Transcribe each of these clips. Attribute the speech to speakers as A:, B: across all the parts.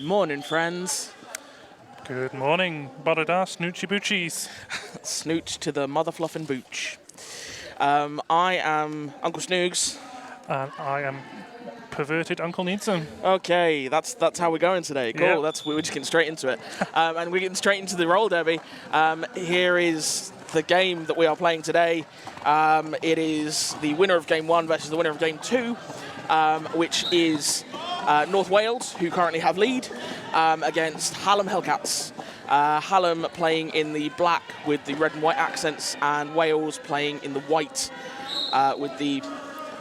A: Morning, friends.
B: Good morning, Bodada, Snoochie Boochies.
A: Snooch to the mother fluffin' booch. I am Uncle Snoogs.
B: And I am perverted Uncle Needson.
A: Okay, that's how we're going today. Cool.
B: Yep.
A: We're just getting straight into it, and we're getting straight into the roll derby. Here is the game that we are playing today. It is the winner of Game 1 versus the winner of Game 2, which is North Wales, who currently have lead, against Hallam Hellcats. Hallam playing in the black with the red and white accents, and Wales playing in the white with the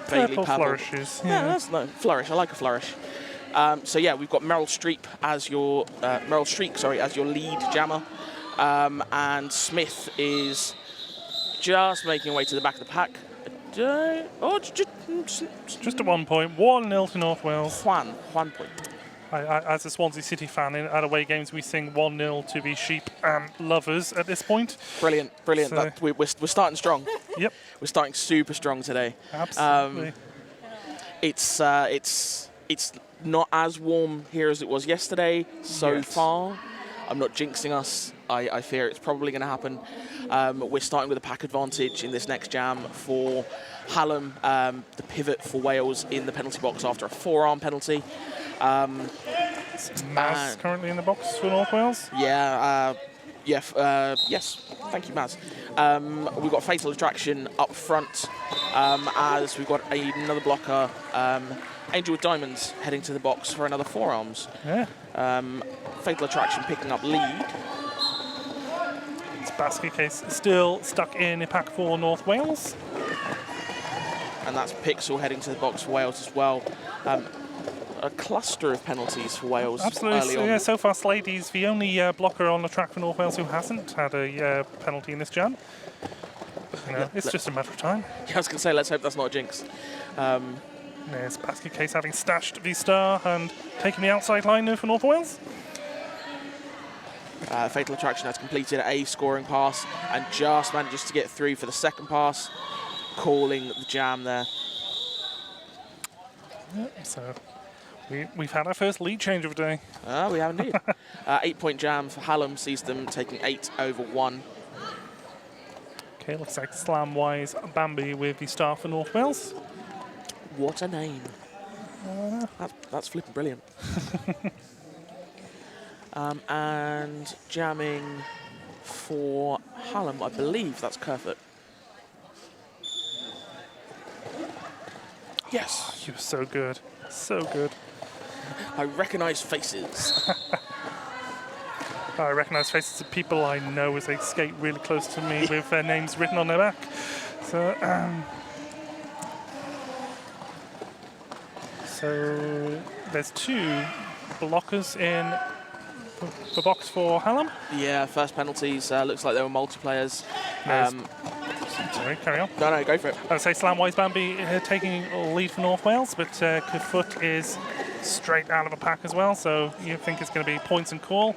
A: vaguely purple
B: flourishes.
A: Yeah, that's no flourish. I like a flourish. So yeah, we've got Meryl Streep as your as your lead jammer, and Smith is just making her way to the back of the pack.
B: Just at 1 point, 1-0 to North Wales.
A: One point.
B: As a Swansea City fan, at away games we sing 1-0 to the sheep and lovers at this point.
A: Brilliant.
B: So,
A: We're starting strong.
B: Yep.
A: We're starting super strong today.
B: Absolutely.
A: It's not as warm here as it was yesterday so far. I'm not jinxing us. I fear it's probably going to happen. We're starting with a pack advantage in this next jam for Hallam, the pivot for Wales in the penalty box after a forearm penalty.
B: Maz currently in the box for North Wales?
A: Yes. Thank you, Maz. We've got Fatal Attraction up front as we've got another blocker, Angel with Diamonds, heading to the box for another forearms.
B: Yeah.
A: Fatal Attraction picking up lead.
B: It's basket case still stuck in a pack for North Wales.
A: And that's Pixel heading to the box for Wales as well. A cluster of penalties for Wales.
B: Absolutely.
A: Early on.
B: So far, Slady's the only blocker on the track for North Wales who hasn't had a penalty in this jam. It's just a matter of time.
A: Yeah, I was going to say, let's hope that's not a jinx.
B: There's Basket Case having stashed the star and taken the outside line for North Wales.
A: Fatal Attraction has completed a scoring pass and just manages to get through for the second pass, calling the jam there.
B: So we've had our first lead change of the day.
A: We have indeed. 8-point jam for Hallam sees them taking 8 over 1.
B: Okay, looks like Slam-wise Bambi with the star for North Wales.
A: What a name. That's flipping brilliant. And jamming for Hallam, I believe that's Kerfoot. Yes.
B: You're so good. So good.
A: I recognise faces.
B: I recognise faces of people I know as they skate really close to me with their names written on their back. So there's 2 blockers in the box for Hallam.
A: Yeah, first penalties. Looks like they were multiplayers.
B: Sorry, carry on.
A: No, go for it.
B: I would say Slamwise Bambi taking lead for North Wales, but Kerfoot is straight out of a pack as well, so you think it's going to be points and call.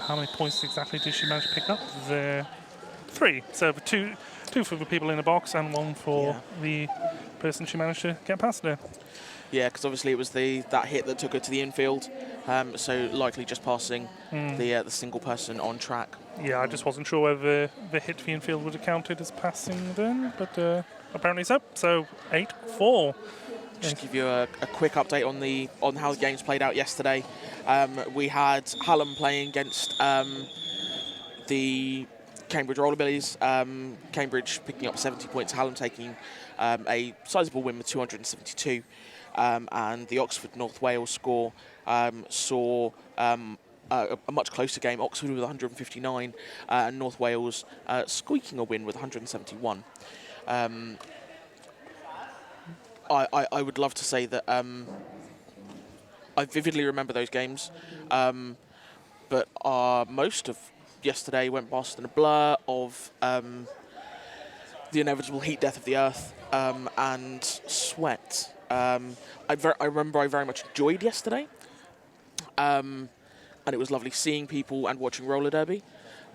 B: How many points exactly did she manage to pick up? 3. So 2 for the people in the box and 1 for the person she managed to get past there.
A: Yeah, because obviously it was that hit that took her to the infield, so likely just passing the single person on track.
B: Yeah, I just wasn't sure whether the hit to the infield would have counted as passing then, but apparently so. So 8-4.
A: Just give you a quick update on how the games played out yesterday. We had Hallam playing against the Cambridge Rollerbillies. Cambridge picking up 70 points, Hallam taking a sizable win with 272. And the Oxford North Wales score saw a much closer game. Oxford with 159 and North Wales squeaking a win with 171. I would love to say that I vividly remember those games, but most of yesterday went past in a blur of the inevitable heat death of the earth and sweat. I remember I very much enjoyed yesterday, and it was lovely seeing people and watching roller derby,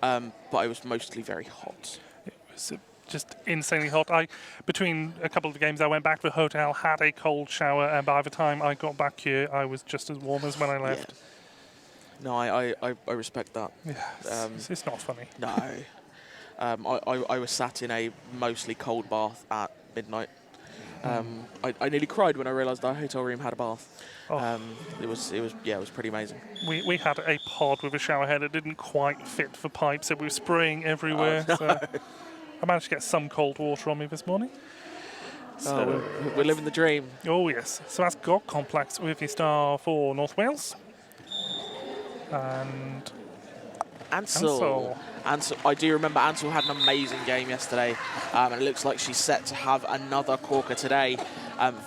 A: but I was mostly very hot.
B: It was a just insanely hot. Between a couple of the games, I went back to the hotel, had a cold shower, and by the time I got back here, I was just as warm as when I left.
A: Yeah. No, I respect that.
B: Yeah, it's not funny.
A: No. I was sat in a mostly cold bath at midnight. I nearly cried when I realised our hotel room had a bath.
B: Oh.
A: It was pretty amazing.
B: We had a pod with a shower head that didn't quite fit the pipe, so we were spraying everywhere.
A: Oh, no.
B: So I managed to get some cold water on me this morning. So
A: we're living the dream.
B: Oh yes. So that's God Complex with the star for North Wales. And
A: Ansel, I do remember Ansel had an amazing game yesterday, and it looks like she's set to have another corker today.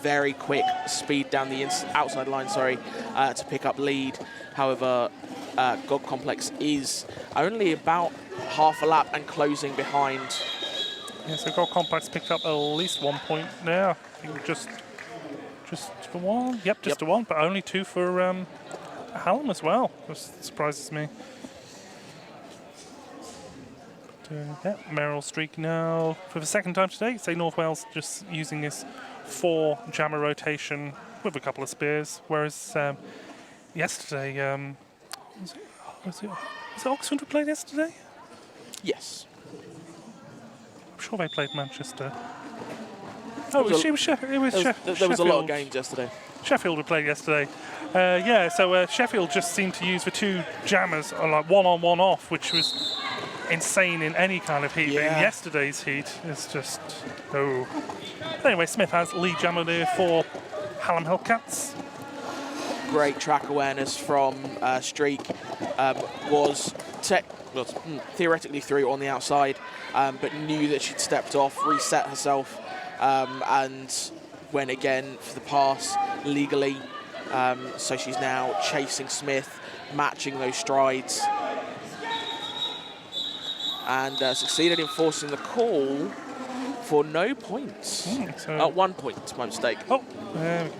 A: Very quick speed down the outside line, to pick up lead. However, God Complex is only about half a lap and closing behind.
B: Yeah, so God Complex picked up at least 1 point there. I think just for one. Yep, just the one, but only 2 for Hallam as well. Which surprises me. Merrill streak now for the second time today. Say North Wales just using this 4 jammer rotation with a couple of spears, whereas yesterday, was it Oxford who played yesterday?
A: Yes.
B: I'm sure they played Manchester. Oh, it was Sheffield.
A: There was a lot of games yesterday.
B: Sheffield who played yesterday. So Sheffield just seemed to use the 2 jammers like one on, one off, which was insane in any kind of heat.
A: Yeah.
B: But in yesterday's heat, it's just Anyway, Smith has lead jammer there for Hallam Hellcats.
A: Great track awareness from Streak. Was theoretically through on the outside, but knew that she'd stepped off, reset herself, and went again for the pass legally. So she's now chasing Smith, matching those strides, and succeeded in forcing the call for no points. 1 point, my mistake.
B: Oh, there we go.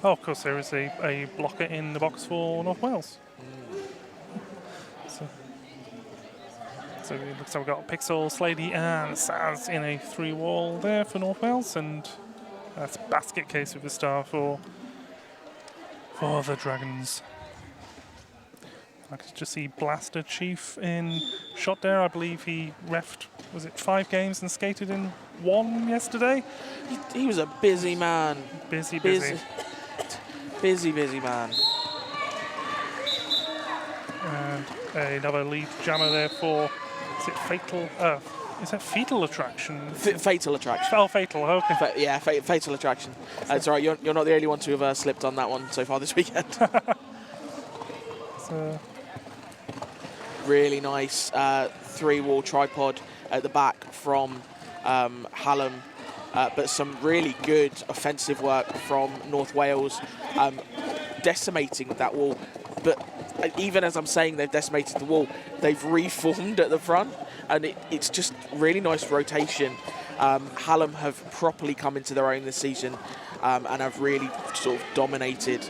B: Oh, of course, there is a blocker in the box for North Wales. So it looks like we've got Pixel, Slady, and Saz in a 3-wall there for North Wales, and that's basket case with the star for the Dragons. I could just see Blaster Chief in shot there. I believe he refed, was it 5 games and skated in 1 yesterday?
A: He was a busy man.
B: Busy.
A: Busy man.
B: And another lead jammer there for, is it Fatal? Is that Fetal Attraction?
A: Fatal Attraction.
B: Oh, Fatal, okay.
A: Fatal Attraction. That's all right, you're not the only one to have slipped on that one so far this weekend. Really nice 3-wall tripod at the back from Hallam, but some really good offensive work from North Wales, decimating that wall. But even as I'm saying they've decimated the wall, they've reformed at the front, and it's just really nice rotation. Hallam have properly come into their own this season, and have really sort of dominated.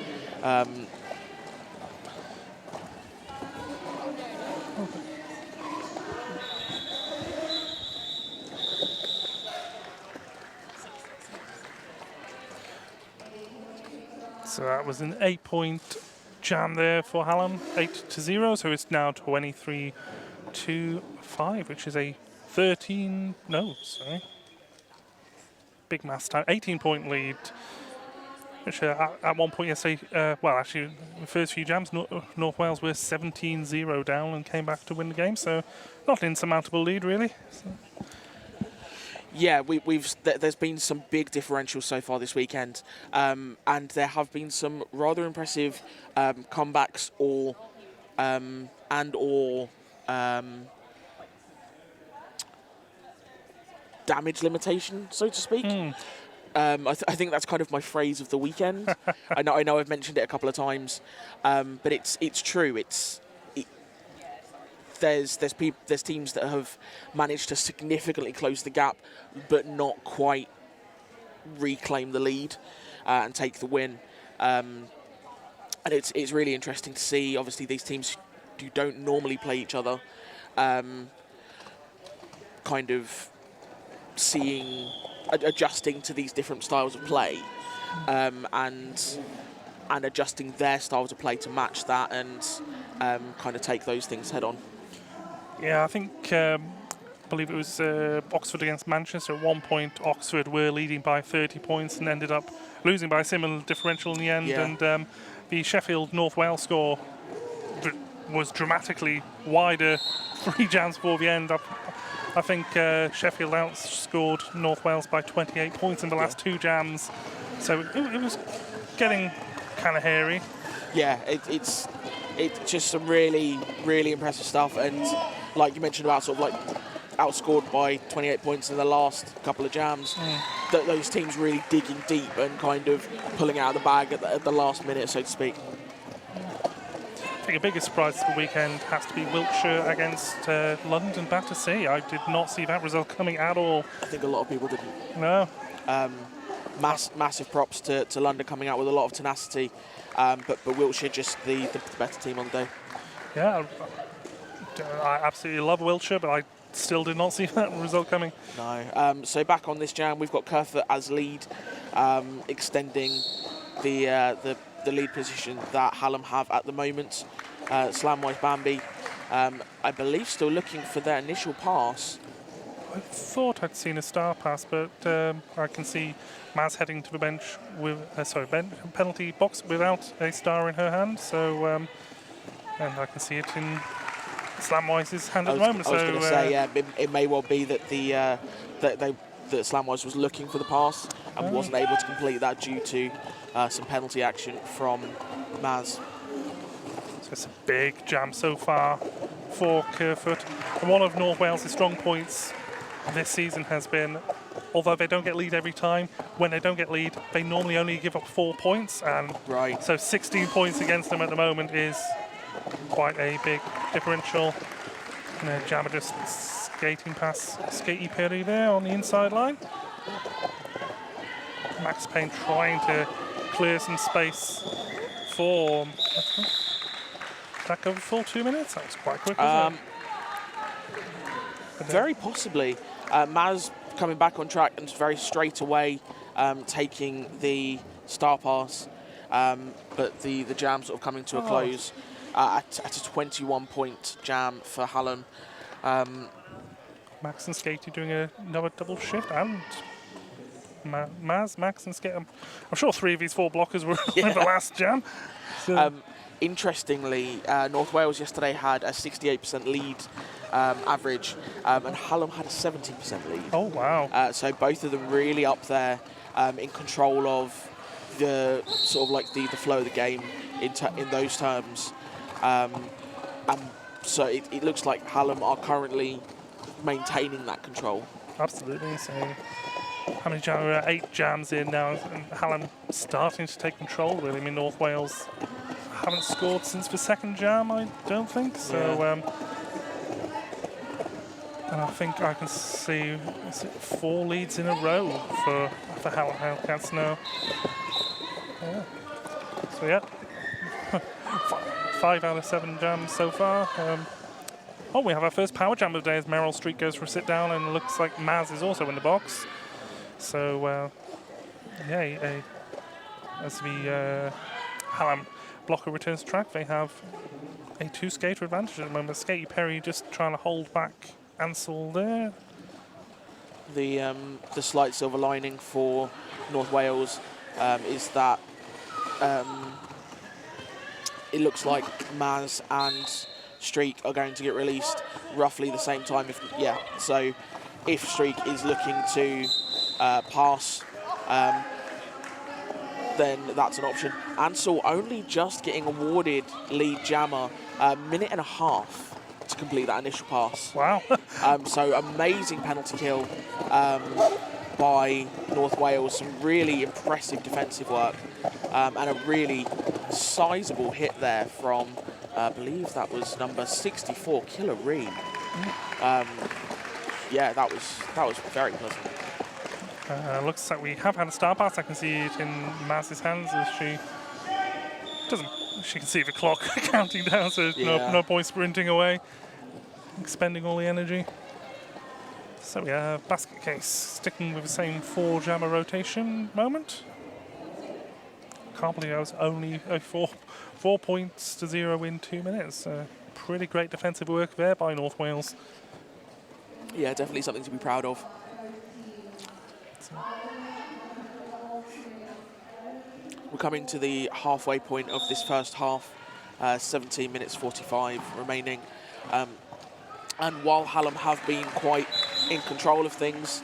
B: So that was an 8-point jam there for Hallam, 8-0. So it's now 23-5, which is a big mass time, 18-point lead. Which at one point yesterday, actually, the first few jams, North Wales were 17-0 down and came back to win the game. So not an insurmountable lead, really. So.
A: Yeah, there's been some big differentials so far this weekend, and there have been some rather impressive comebacks or damage limitation, so to speak. I think that's kind of my phrase of the weekend. I know I've mentioned it a couple of times, but it's true. There's teams that have managed to significantly close the gap, but not quite reclaim the lead and take the win. And it's really interesting to see. Obviously, these teams who don't normally play each other kind of adjusting to these different styles of play, and adjusting their styles of play to match that, and kind of take those things head on.
B: Yeah, I think I believe it was Oxford against Manchester. At one point, Oxford were leading by 30 points and ended up losing by a similar differential in the end.
A: Yeah.
B: And the Sheffield North Wales score was dramatically wider 3 jams before the end. I think Sheffield outscored North Wales by 28 points in the last 2 jams. So it was getting kind of hairy.
A: Yeah, it's just some really, really impressive stuff. And like you mentioned about sort of like outscored by 28 points in the last couple of jams, those teams really digging deep and kind of pulling out of the bag at the last minute, so to speak.
B: I think the biggest surprise of the weekend has to be Wiltshire against London Battersea. I did not see that result coming at all.
A: I think a lot of people didn't.
B: No.
A: Massive props to London coming out with a lot of tenacity, but Wiltshire just the better team on the day.
B: Yeah, I absolutely love Wiltshire, but I still did not see that result coming.
A: No. So back on this jam, we've got Kerfoot as lead, extending the lead position that Hallam have at the moment. Slamwise Bambi, I believe, still looking for their initial pass.
B: I thought I'd seen a star pass, but I can see Maz heading to the bench with penalty box without a star in her hand. So, and I can see it in Slamwise's hand at the moment.
A: I was going to say, yeah, it may well be that that Slamwise was looking for the pass and wasn't able to complete that due to some penalty action from Maz.
B: So it's a big jam so far for Kerfoot. And one of North Wales' strong points this season has been, although they don't get lead every time, when they don't get lead, they normally only give up 4 points. And so 16 points against them at the moment is quite a big differential. And Jammer just skating past Skatey Perry there on the inside line. Max Payne trying to clear some space for... Did that go for 2 minutes? That was quite quick, wasn't it?
A: Very possibly. Maz coming back on track and very straight away taking the star pass, but the jam sort of coming to a close at a 21-point jam for Hallam.
B: Max and Skatey doing another double shift, and Maz, Max and Skatey. I'm sure 3 of these 4 blockers were in the last jam. So.
A: Interestingly, North Wales yesterday had a 68% lead average, and Hallam had a 70% lead.
B: Oh, wow.
A: So both of them really up there in control of the sort of like the flow of the game in those terms. And so it looks like Hallam are currently maintaining that control.
B: Absolutely. So how many jams? We're 8 jams in now, and Hallam starting to take control, really. I mean, North Wales haven't scored since the 2nd jam, I don't think. So, and I think I can see 4 leads in a row for Hallam Hellcats now. Yeah. So yeah, 5 out of 7 jams so far. We have our first power jam of the day as Merrill Street goes for a sit down, and it looks like Maz is also in the box. So as the Hallam blocker returns to track, they have a 2-skater advantage at the moment. Skatey Perry just trying to hold back Ansel there.
A: The slight silver lining for North Wales is that it looks like Maz and Streak are going to get released roughly the same time. So if Streak is looking to pass, then that's an option. Ansel only just getting awarded lead jammer, a minute and a half to complete that initial pass.
B: Wow.
A: So amazing penalty kill by North Wales, some really impressive defensive work, and a really sizable hit there from, I believe that was number 64, Killer Reed. Yeah, that was very pleasant.
B: Looks like we have had a star pass. I can see it in Maz's hands as she can see the clock counting down, so no point sprinting away, expending all the energy. So we have Basket Case sticking with the same 4 jammer rotation moment. Can't believe I was only 4 points to 0 in 2 minutes. Pretty great defensive work there by North Wales.
A: Yeah, definitely something to be proud of. We're coming to the halfway point of this first half. 17 minutes 45 remaining. And while Hallam have been quite in control of things,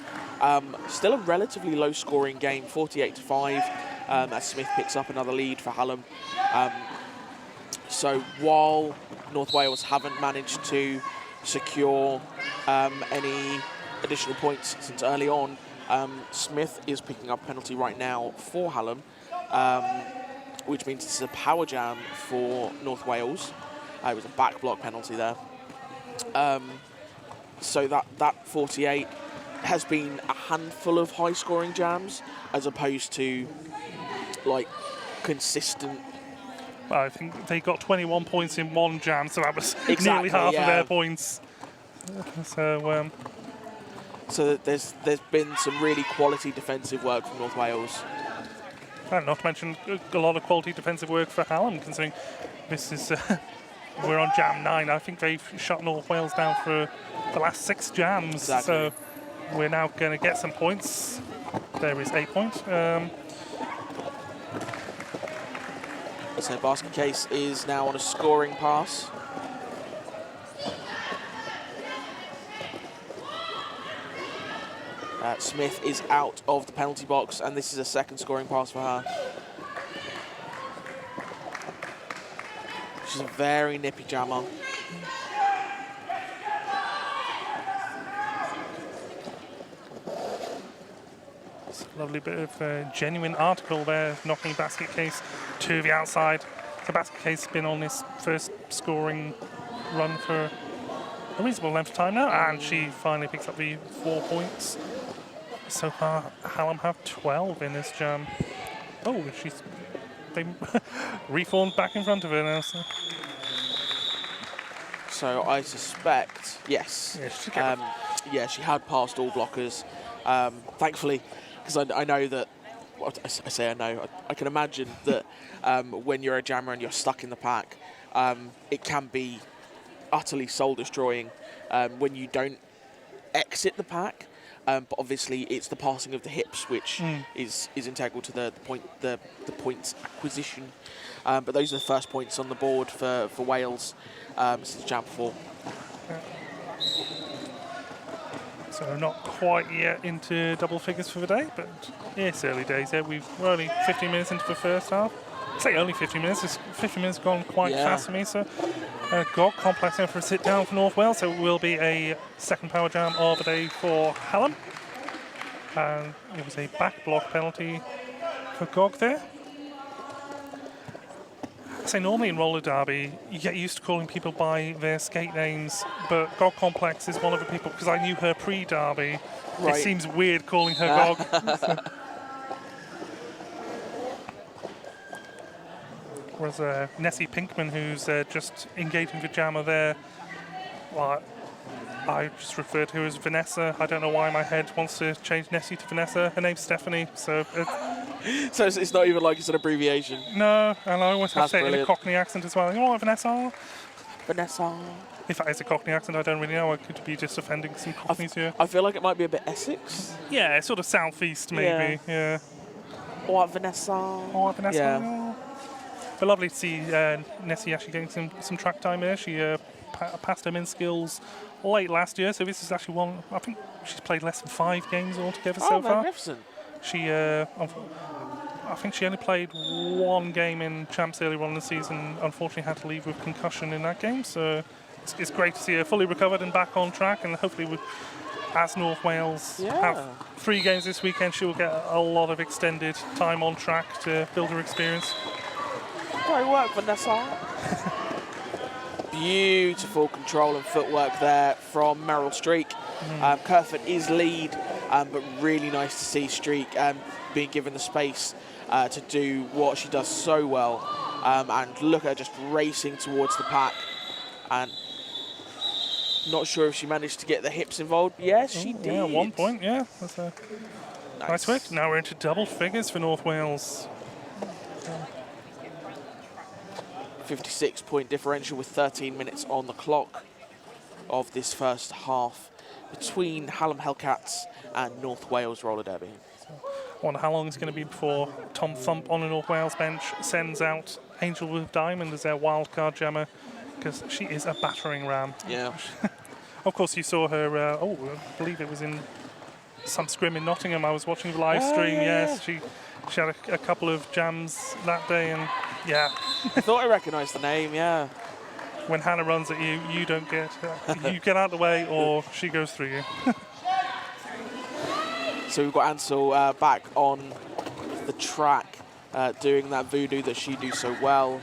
A: still a relatively low-scoring game, 48-5, as Smith picks up another lead for Hallam. So while North Wales haven't managed to secure any additional points since early on, Smith is picking up a penalty right now for Hallam, which means it's a power jam for North Wales. It was a back block penalty there. So that 48 has been a handful of high-scoring jams as opposed to like consistent.
B: Well, I think they got 21 points in 1 jam, so that was
A: Exactly,
B: nearly half
A: yeah.
B: of their points.
A: So there's been some really quality defensive work from North Wales.
B: And not to mention a lot of quality defensive work for Hallam, considering this is we're on jam 9. I think they've shut North Wales down for the last 6 jams.
A: Exactly.
B: So we're now going to get some points. There is a point.
A: So Basket Case is now on a scoring pass. Smith is out of the penalty box, and this is a second scoring pass for her. She's a very nippy jammer.
B: It's a lovely bit of genuine article there, knocking Basket Case to the outside. So Basket Case has been on this first scoring run for a reasonable length of time now, and she finally picks up the 4 points. So far, Hallam have 12 in this jam. Oh, they reformed back in front of her now.
A: So I suspect, yes. Yeah, she had passed all blockers. Thankfully, because I know that, well, I say I know, I can imagine that when you're a jammer and you're stuck in the pack, it can be utterly soul-destroying when you don't exit the pack. But obviously, it's the passing of the hips which is integral to the points acquisition. But those are the first points on the board for Wales since Jam 4.
B: So not quite yet into double figures for the day, but it's early days. Yeah, we're only 15 minutes into the first half. I say only 15 minutes. It's 15 minutes gone quite fast for me. So GOG complex in for a sit down for North Wales. So it will be a second power jam of the day for Hallam. And it was a back block penalty for GOG there. So normally in roller derby, you get used to calling people by their skate names, but GOG Complex is one of the people, because I knew her pre-derby. Right. It seems weird calling her GOG. Whereas Nessie Pinkman, who's just engaging the jammer there, well, I just refer to her as Vanessa. I don't know why my head wants to change Nessie to Vanessa. Her name's Stephanie, so...
A: So it's not even like it's an abbreviation?
B: No, and I always have to say it in a Cockney accent as well. You know what, Vanessa?
A: Vanessa.
B: If that is a Cockney accent, I don't really know. I could be just offending some Cockneys here.
A: I feel like it might be a bit Essex.
B: Yeah, sort of southeast maybe, yeah.
A: Or Vanessa.
B: Or Vanessa. Yeah. But lovely to see Nessie actually getting some track time here. She passed her men's skills late last year, so this is actually one, I think she's played less than 5 games altogether so far.
A: Oh, magnificent.
B: She, I think she only played 1 game in champs earlier on in the season. Unfortunately, had to leave with concussion in that game. So it's great to see her fully recovered and back on track. And hopefully, as North Wales have 3 games this weekend, she will get a lot of extended time on track to build her experience.
A: Great work, Vanessa. Beautiful control and footwork there from Meryl Streak. Kerford is lead, but really nice to see Streak being given the space to do what she does so well. And look at her just racing towards the pack. And Not sure if she managed to get the hips involved. Yes, she did.
B: Yeah, 1 point, yeah. That's a nice work. Now we're into double figures for North Wales.
A: 56-point differential with 13 minutes on the clock of this first half between Hallam Hellcats and North Wales roller derby.
B: I wonder how long it's going to be before Tom Thump on the North Wales bench sends out Angel with Diamond as their wildcard jammer, because she is a battering ram.
A: Yeah.
B: Of course, you saw her, I believe it was in some scrim in Nottingham. I was watching the live stream, yes. She had a couple of jams that day, and yeah.
A: I thought I recognised the name, yeah.
B: When Hannah runs at you, you don't get, you get out of the way or she goes through you.
A: So we've got Ansel back on the track, doing that voodoo that she do so well.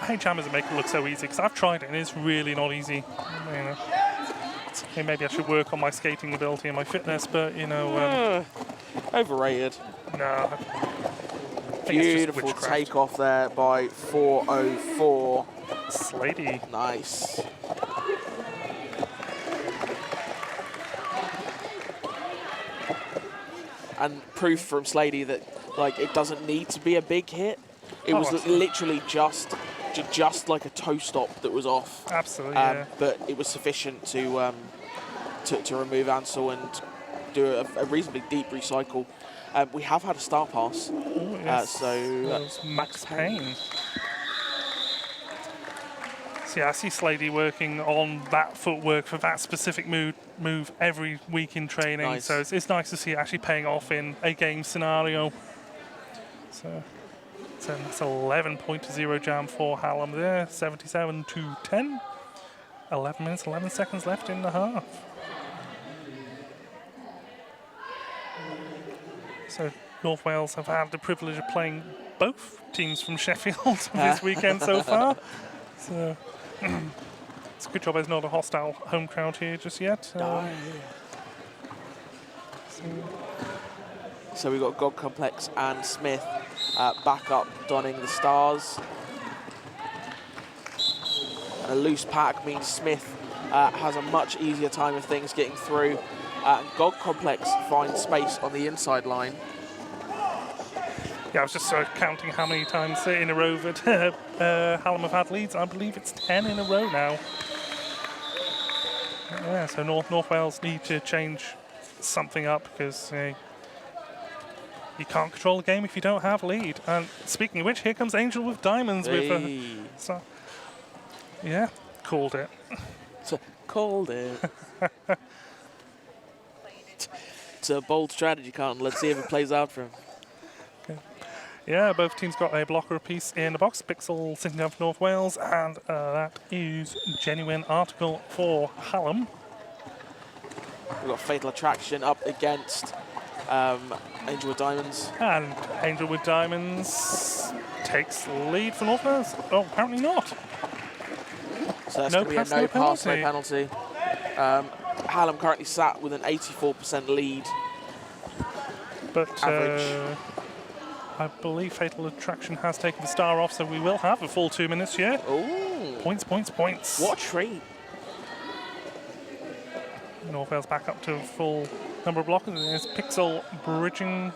B: I hate jammers that make it look so easy, because I've tried it and it's really not easy. You know, maybe I should work on my skating ability and my fitness, but you know...
A: Overrated.
B: No.
A: Beautiful takeoff there by 4:04.
B: Slady.
A: Nice. And proof from Slady that like it doesn't need to be a big hit. It was literally just like a toe stop that was off.
B: Absolutely. Yeah.
A: But it was sufficient to remove Ansel and do a reasonably deep recycle. We have had a star pass.
B: Ooh, yes.
A: So
B: Max Payne. So yeah, I see Slady working on that footwork for that specific move every week in training.
A: Nice.
B: So it's nice to see it actually paying off in a game scenario. So that's 11.0 jam for Hallam there, 77-10. 11 minutes, 11 seconds left in the half. So North Wales have had the privilege of playing both teams from Sheffield this weekend so far. So it's a good job there's not a hostile home crowd here just yet.
A: So we've got God Complex and Smith back up donning the stars. And a loose pack means Smith has a much easier time of things getting through. God Complex finds space on the inside line.
B: Yeah, I was just counting how many times in a row that Hallam have had leads. I believe it's 10 in a row now. Yeah, so North Wales need to change something up, because you can't control the game if you don't have lead. And speaking of which, here comes Angel with Diamonds.
A: Hey.
B: Yeah, called it.
A: Called it. It's a bold strategy, Carlton. Let's see if it plays out for him.
B: Okay. Yeah, both teams got a blocker apiece in the box. Pixel sitting down for North Wales, and that is genuine article for Hallam.
A: We've got Fatal Attraction up against Angel with Diamonds.
B: And Angel with Diamonds takes the lead for North Wales. Oh, apparently not.
A: So that's going to be a no pass, no penalty. Hallam currently sat with an 84% lead.
B: But
A: average.
B: I believe Fatal Attraction has taken the star off, so we will have a full 2 minutes here.
A: Ooh.
B: Points, points, points.
A: What a treat.
B: North Wales back up to a full number of blockers. There's Pixel bridging.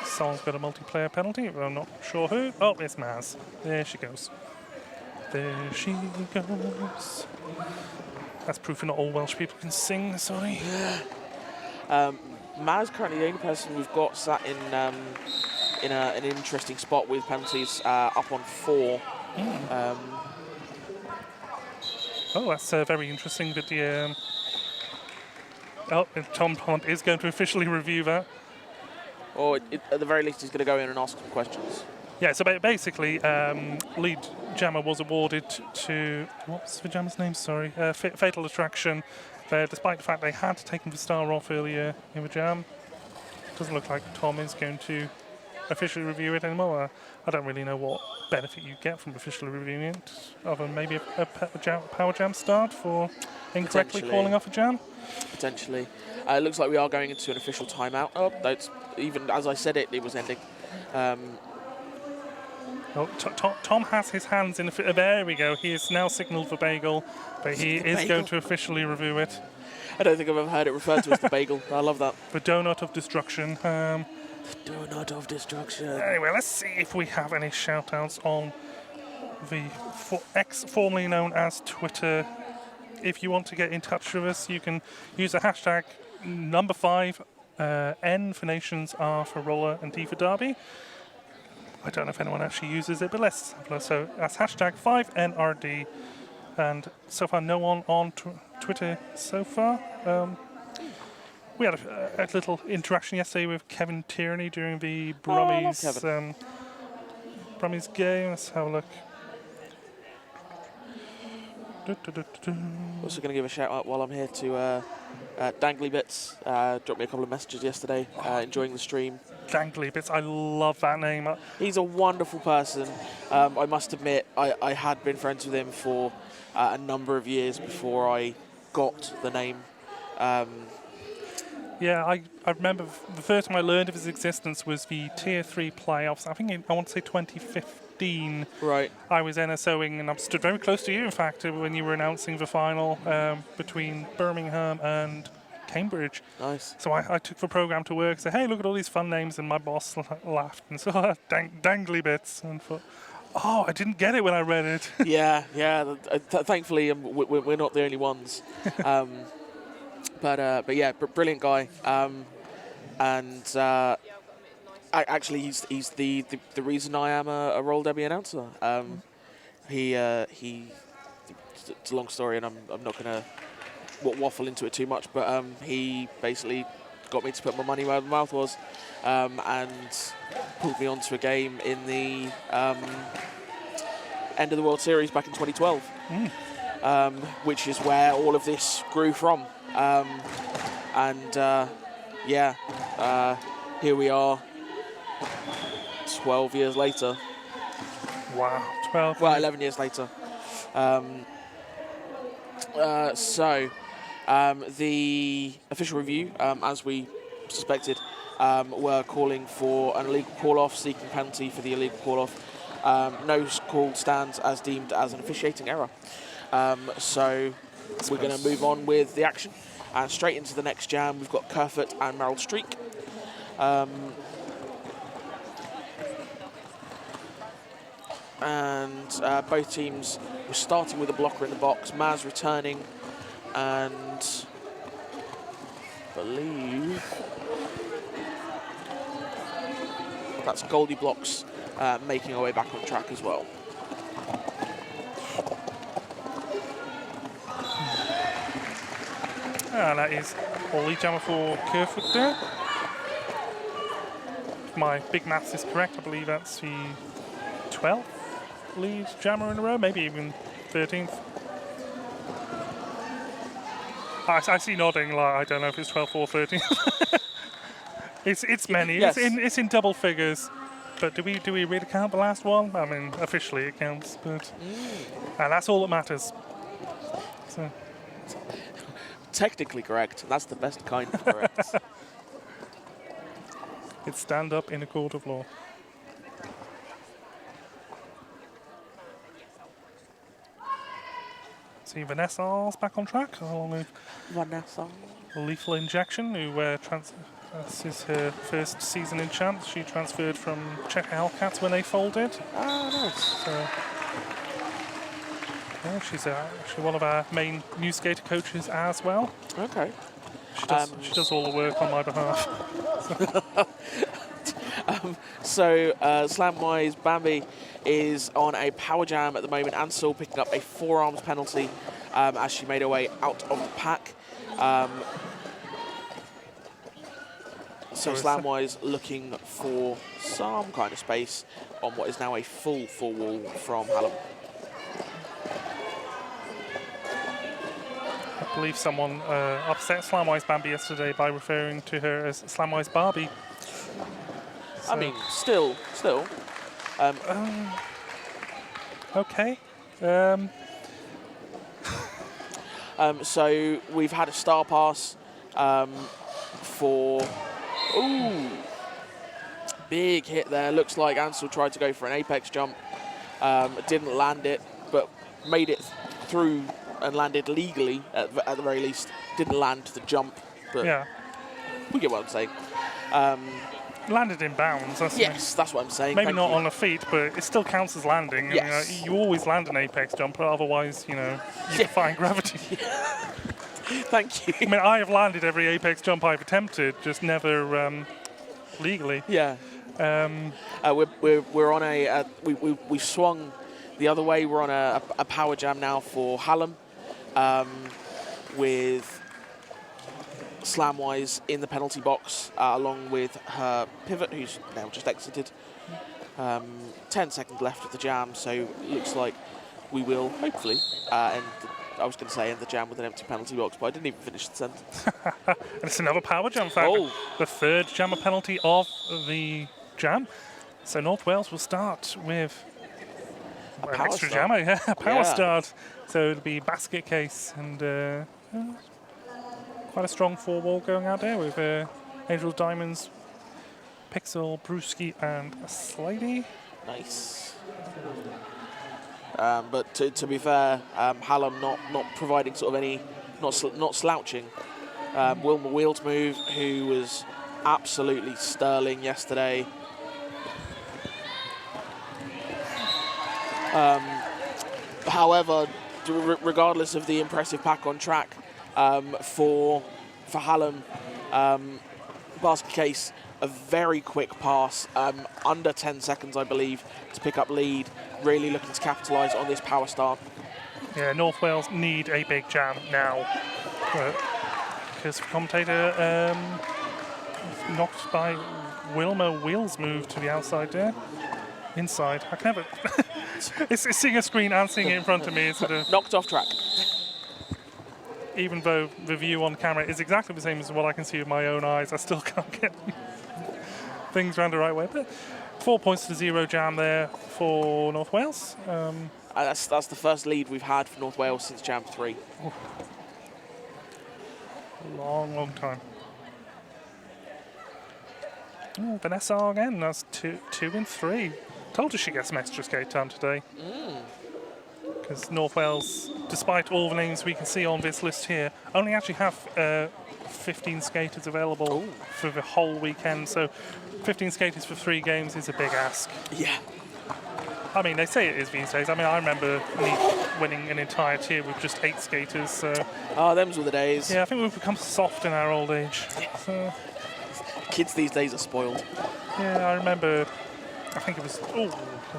B: Someone's got a multiplayer penalty, but I'm not sure who. Oh, it's Maz. There she goes. There she goes. That's proof that not all Welsh people can sing, sorry.
A: Maz currently the only person we've got sat in an interesting spot with penalties up on 4.
B: Oh, that's very interesting that the... Tom Pond is going to officially review that.
A: Or at the very least, he's going to go in and ask some questions.
B: Yeah, so basically, lead jammer was awarded to... What's the jammer's name? Sorry. Fatal Attraction. Despite the fact they had taken the star off earlier in the jam. Doesn't look like Tom is going to officially review it anymore. I don't really know what benefit you get from officially reviewing it, other than maybe a power jam start for incorrectly calling off a jam.
A: Potentially. It looks like we are going into an official timeout. Oh, that's even as I said it was ending.
B: Oh, Tom has his hands in the... There we go. He is now signalled for bagel, but he is going to officially review it.
A: I don't think I've ever heard it referred to as the bagel. I love that.
B: The donut of destruction.
A: Donut of destruction.
B: Anyway, let's see if we have any shout-outs on the formerly known as Twitter. If you want to get in touch with us, you can use the hashtag number 5, N for Nations, R for Roller, and D for Derby. I don't know if anyone actually uses it, but let's have a look. So that's hashtag 5NRD, and so far no one on Twitter so far. We had a little interaction yesterday with Kevin Tierney during the Brummies game. Let's have a look.
A: Also going to give a shout out while I'm here to Dangly Bits. Dropped me a couple of messages yesterday, enjoying the stream.
B: Dangly Bits, I love that name.
A: He's a wonderful person. I must admit, I had been friends with him for a number of years before I got the name.
B: Yeah, I remember the first time I learned of his existence was the Tier 3 playoffs. I think I want to say 2015.
A: Right.
B: I was NSOing and I stood very close to you, in fact, when you were announcing the final between Birmingham and Cambridge.
A: Nice.
B: So I took the programme to work, said, hey, look at all these fun names, and my boss laughed and saw Dangly Bits and thought, oh, I didn't get it when I read it.
A: Yeah. Thankfully, we're not the only ones. But yeah, brilliant guy. Actually, he's the reason I am a Roll Deby announcer. It's a long story, and I'm not going to waffle into it too much. But he basically got me to put my money where my mouth was, and pulled me onto a game in the end of the World Series back in 2012, which is where all of this grew from. Here we are 12 years later.
B: Wow, 12
A: Well, 11 years later. The official review, as we suspected, were calling for an illegal call-off, seeking penalty for the illegal call-off. No call stands as deemed as an officiating error. So we're going to move on with the action. And straight into the next jam, we've got Kerfoot and Merrill Streak. Both teams were starting with a blocker in the box. Maz returning, and I believe that's Goldie Blocks making our way back on track as well.
B: And that is Ollie Jammer for Kerfoot there. If my big maths is correct, I believe that's the 12th lead jammer in a row, maybe even 13th. I see nodding, like I don't know if it's 12th or 13th. it's many.
A: Yes.
B: It's in double figures. But do we really count the last one? I mean, officially it counts, but and that's all that matters. So.
A: Technically correct. That's the best kind of correct.
B: It's stand up in a court of law. See Vanessa's back on track, along with
A: Vanessa.
B: Lethal Injection, who this is her first season in Champs. She transferred from Hallam Hellcats when they folded.
A: Ah, nice.
B: So, yeah, she's actually one of our main new skater coaches as well.
A: Okay.
B: She does all the work on my behalf.
A: Slamwise Bambi is on a power jam at the moment. Ansel picking up a forearms penalty as she made her way out of the pack. So Slamwise looking for some kind of space on what is now a full wall from Hallam.
B: I believe someone upset Slamwise Bambi yesterday by referring to her as Slamwise Barbie.
A: So I mean, still.
B: Okay.
A: So we've had a star pass for. Ooh. big hit there. Looks like Ansel tried to go for an apex jump. Didn't land it, but made it through and landed legally at the very least. Didn't land the jump, but
B: Yeah.
A: we get what I'm saying.
B: Landed in bounds.
A: That's what I'm saying.
B: Maybe
A: Thank
B: not
A: you.
B: on the feet, but it still counts as landing.
A: Yes.
B: You always land an apex jump, otherwise, you defy gravity.
A: Thank you.
B: I mean, I have landed every apex jump I've attempted, just never legally.
A: Yeah. We're on a we've swung the other way. We're on a power jam now for Hallam, with Slamwise in the penalty box, along with her pivot, who's now just exited. 10 seconds left of the jam, so it looks like we will hopefully end. I was going to say end the jam with an empty penalty box, but I didn't even finish the sentence.
B: And it's another power jam factor.
A: Oh.
B: The third jammer penalty of the jam. So North Wales will start with an extra
A: start.
B: jammer, power
A: Yeah.
B: start. So it'll be basket case and quite a strong 4-wall going out there with Angel Diamonds, Pixel, Brewski, and Slady.
A: Nice. But to be fair, Hallam not providing sort of any, not slouching. Wilma Wheels move, who was absolutely sterling yesterday. However, regardless of the impressive pack on track, for Hallam, basket case, a very quick pass, under 10 seconds, I believe, to pick up lead. Really looking to capitalise on this power start.
B: Yeah, North Wales need a big jam now. Because commentator knocked by Wilma Wheels move to the outside there. Inside. I can have it. It's seeing a screen and seeing it in front of me instead of...
A: Knocked off track.
B: Even though the view on camera is exactly the same as what I can see with my own eyes, I still can't get things around the right way. But 4 points to 0 jam there for North Wales.
A: That's the first lead we've had for North Wales since Jam 3.
B: Long time. Oh, Vanessa again. That's 2 and 3. Told her she gets some extra skate time today. Because North Wales, despite all the names we can see on this list here, only actually have 15 skaters available for the whole weekend. So 15 skaters for 3 games is a big ask.
A: Yeah.
B: I mean, they say it is these days. I mean, I remember me winning an entire tier with just 8 skaters. So.
A: Oh, them's were the days.
B: Yeah, I think we've become soft in our old age. So.
A: Kids these days are spoiled.
B: Yeah, I remember, I think it was,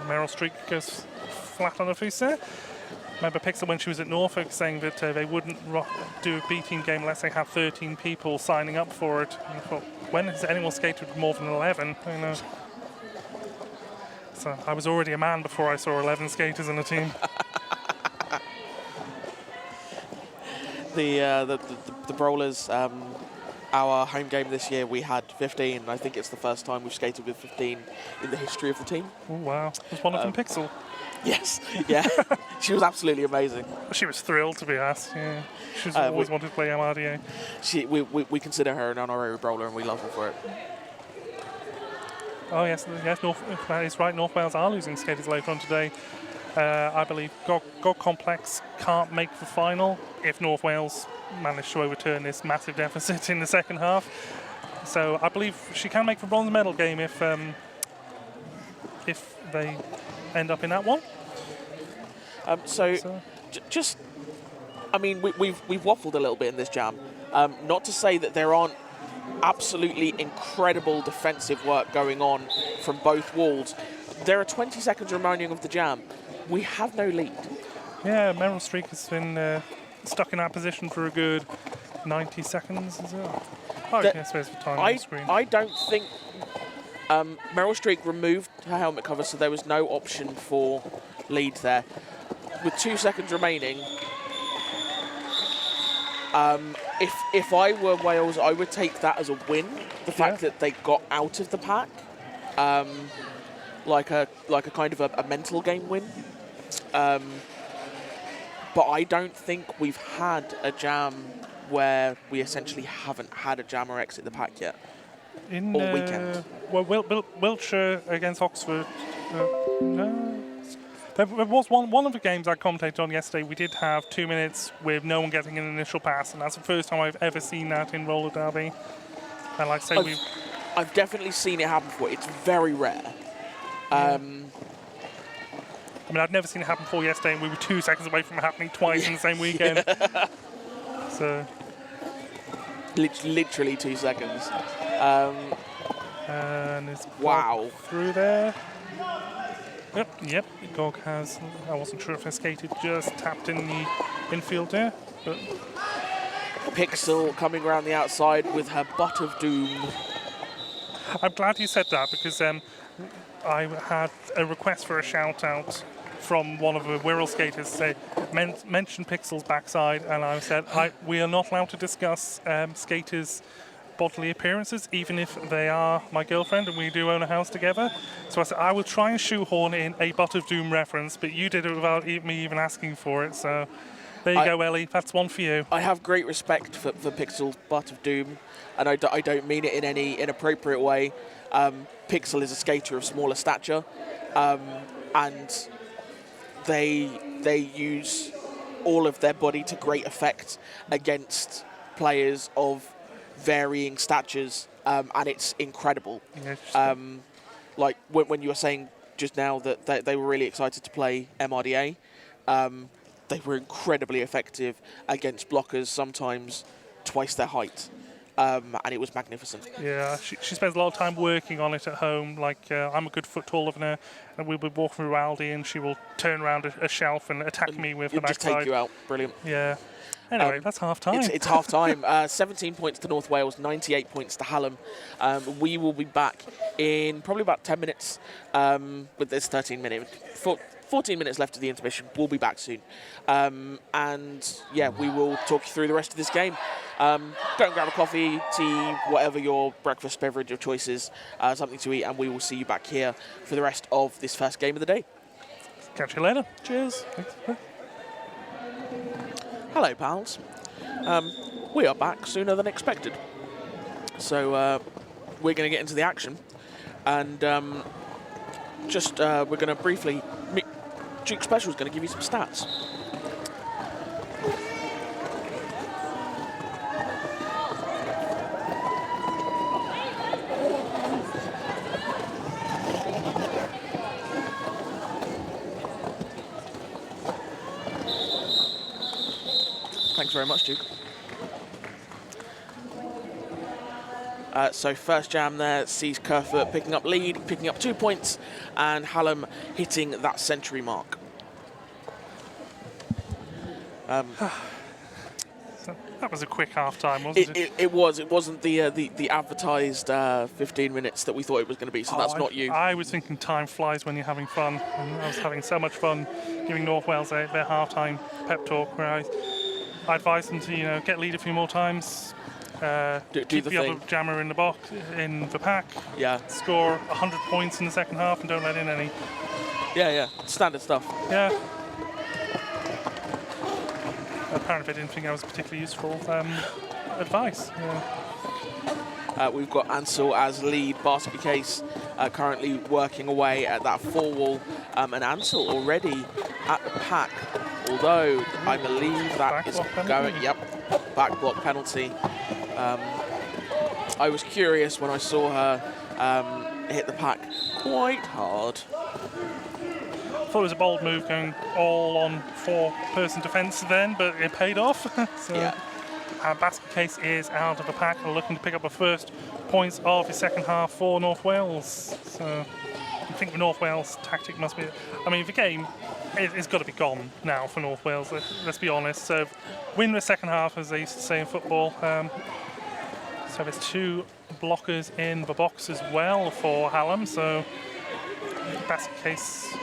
B: Meryl Streep goes flat on her face there. I remember Pixel when she was at Norfolk saying that they wouldn't do a B-team game unless they had 13 people signing up for it. And I thought, when has anyone skated with more than 11? I know. So I was already a man before I saw 11 skaters in a team.
A: The Brawlers, our home game this year, we had 15. I think it's the first time we've skated with 15 in the history of the team.
B: Oh, wow. Was one of them Pixel?
A: Yes, yeah. She was absolutely amazing.
B: She was thrilled to be asked, yeah. She's always wanted to play MRDA.
A: We consider her an honorary Brawler and we love her for it.
B: Oh, yes, that is right. North Wales are losing skaters later on today. I believe God Complex can't make the final if North Wales manage to overturn this massive deficit in the second half. So I believe she can make the bronze medal game if they end up in that one.
A: Just, I mean, we've waffled a little bit in this jam. Not to say that there aren't absolutely incredible defensive work going on from both walls. There are 20 seconds remaining of the jam. We have no lead.
B: Yeah, Meryl Streep has been stuck in that position for a good 90 seconds, is it? Oh, yes, there's the time on the screen.
A: I don't think Meryl Streep removed her helmet cover, so there was no option for lead there. With 2 seconds remaining, if I were Wales, I would take that as a win. The fact that they got out of the pack, like a kind of a mental game win. But I don't think we've had a jam where we essentially haven't had a jammer exit the pack yet.
B: In
A: all weekend.
B: well, Wiltshire against Oxford. No. There was one of the games I commentated on yesterday. We did have 2 minutes with no one getting an initial pass, and that's the first time I've ever seen that in roller derby. And like I say,
A: I've definitely seen it happen before. It's very rare.
B: I mean, I've never seen it happen before yesterday, and we were 2 seconds away from it happening twice in the same weekend. So,
A: literally 2 seconds.
B: And it's
A: Wow.
B: through there. Yep. Gog has. I wasn't sure if her skate had just tapped in the infield there, but
A: Pixel coming around the outside with her butt of doom.
B: I'm glad you said that because I had a request for a shout out from one of the Wirral skaters to say mention Pixel's backside, and I said we are not allowed to discuss skaters' bodily appearances, even if they are my girlfriend and we do own a house together. So I said I will try and shoehorn in a butt of doom reference, but you did it without me even asking for it. So there you go, Ellie. That's one for you.
A: I have great respect for Pixel's butt of doom, and I don't mean it in any inappropriate way. Pixel is a skater of smaller stature, and they use all of their body to great effect against players of varying statures, and it's incredible. Like when you were saying just now that they were really excited to play MRDA, they were incredibly effective against blockers, sometimes twice their height, and it was magnificent.
B: Yeah, she spends a lot of time working on it at home. Like I'm a good foot taller than her, and we'll be walking through Aldi, and she will turn around a shelf and attack me with the backside.
A: Just take you out. Brilliant.
B: Yeah. Anyway, that's half time.
A: It's half time. 17 points to North Wales, 98 points to Hallam. We will be back in probably about 10 minutes with this 14 minutes left of the intermission. We'll be back soon. And yeah, we will talk you through the rest of this game. Go and grab a coffee, tea, whatever your breakfast beverage of choice is, something to eat, and we will see you back here for the rest of this first game of the day.
B: Catch you later.
A: Cheers. Hello, pals. We are back sooner than expected. So we're going to get into the action. And we're going to briefly... Duke Special is going to give you some stats. Thanks very much, Duke. So first jam there sees Kerfoot picking up lead, picking up 2 points, and Hallam hitting that century mark.
B: So that was a quick half-time, wasn't it?
A: It was. It wasn't the advertised 15 minutes that we thought it was going to be, so that's not you.
B: I was thinking time flies when you're having fun, and I was having so much fun giving North Wales their half-time pep talk where I advised them to, get lead a few more times, keep the other jammer in the box, in the pack, score 100 points in the second half and don't let in any.
A: Yeah, standard stuff.
B: Yeah. Apparently, I didn't think that was particularly useful advice. Yeah.
A: We've got Ansel as lead basket case, currently working away at that 4-wall, and Ansel already at the pack. Although I believe that is going. Yep, back block penalty. I was curious when I saw her hit the pack quite hard.
B: I thought it was a bold move going all on 4-person defence then, but it paid off. So
A: yeah.
B: Basket case is out of the pack and looking to pick up the first points of the second half for North Wales. So I think the North Wales tactic must be... I mean, the game it's got to be gone now for North Wales, let's be honest. So win the second half, as they used to say in football. So there's 2 blockers in the box as well for Hallam. So basket case...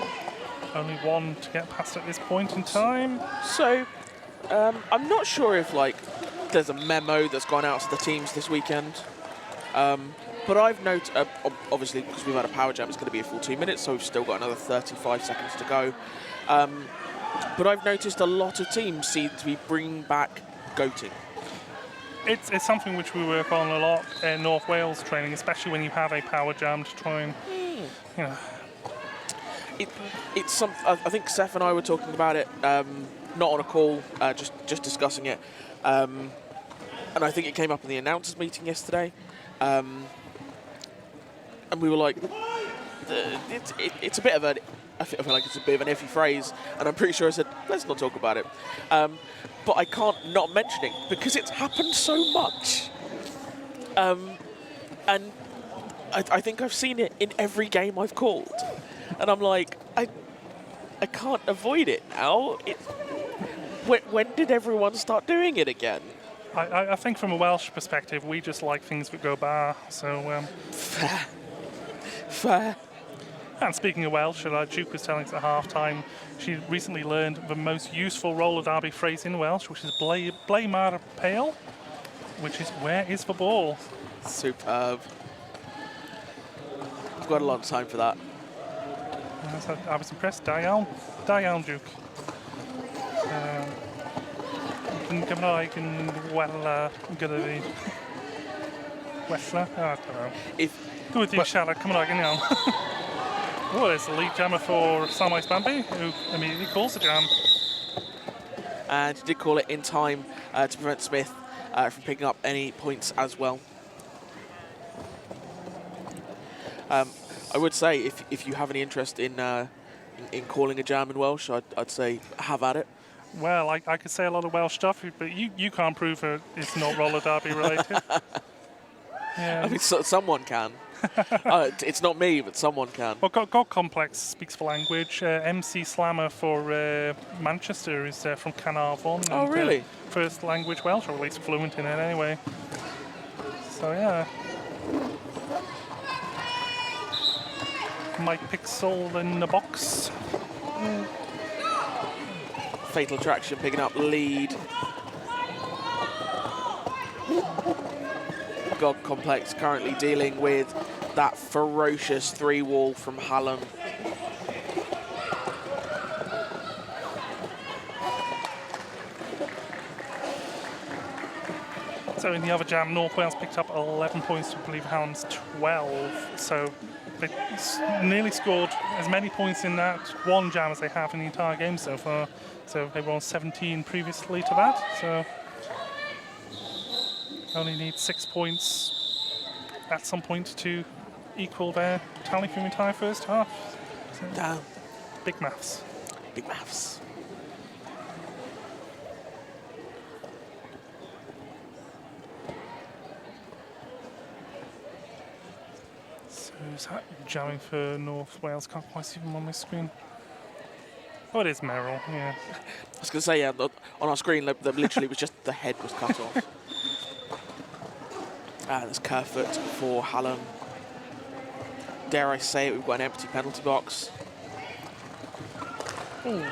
B: only 1 to get past at this point in time.
A: So, I'm not sure if there's a memo that's gone out to the teams this weekend. But I've noted, obviously, because we've had a power jam, it's going to be a full 2 minutes, so we've still got another 35 seconds to go. But I've noticed a lot of teams seem to be bringing back goating.
B: It's something which we work on a lot in North Wales training, especially when you have a power jam to try and, you know.
A: It's some. I think Seth and I were talking about it, not on a call, just discussing it, and I think it came up in the announcers meeting yesterday, and we were like, it's a bit of a. I feel like it's a bit of an iffy phrase, and I'm pretty sure I said let's not talk about it, but I can't not mention it because it's happened so much, and I think I've seen it in every game I've called. And I'm like, I can't avoid it now. When did everyone start doing it again?
B: I think from a Welsh perspective, we just like things that go bar. So
A: Fair.
B: And speaking of Welsh, Duke was telling us at half-time, she recently learned the most useful roller derby phrase in Welsh, which is ble ma'r pale, which is where is the ball?
A: Superb. We've got a lot of time for that.
B: I was impressed. Da iawn, Duke. Yn Gymraeg yn wella gyda fi. Wella? I don't know. Good di siarad Cymraeg yn iawn. Oh, there's the lead jammer for Samais Bambi, who immediately calls the jam.
A: And he did call it in time to prevent Smith from picking up any points as well. I would say if you have any interest in calling a jam in Welsh, I'd say have at it.
B: Well, I could say a lot of Welsh stuff, but you can't prove it's not roller derby related. Yeah.
A: I mean, someone can. It's not me, but someone can.
B: Well, God Complex speaks the language. MC Slammer for Manchester is from Carnarvon.
A: Oh, really?
B: First language Welsh, or at least fluent in it anyway. So, yeah. Mike Pixel in the box.
A: Fatal Attraction picking up lead. God Complex currently dealing with that ferocious 3-wall from Hallam.
B: So in the other jam, North Wales picked up 11 points to, I believe, Hallam's 12. So they nearly scored as many points in that one jam as they have in the entire game so far. So they were on 17 previously to that. So only need 6 points at some point to equal their tally from the entire first half. So
A: Damn.
B: Big maths.
A: Big maths.
B: So is that jamming for North Wales? Can't quite see them on my screen. Oh, it is Merrill, yeah.
A: I was going to say, yeah, on our screen, literally was just the head was cut off. There's Kerfoot for Hallam. Dare I say it, we've got an empty penalty box.
B: Ooh.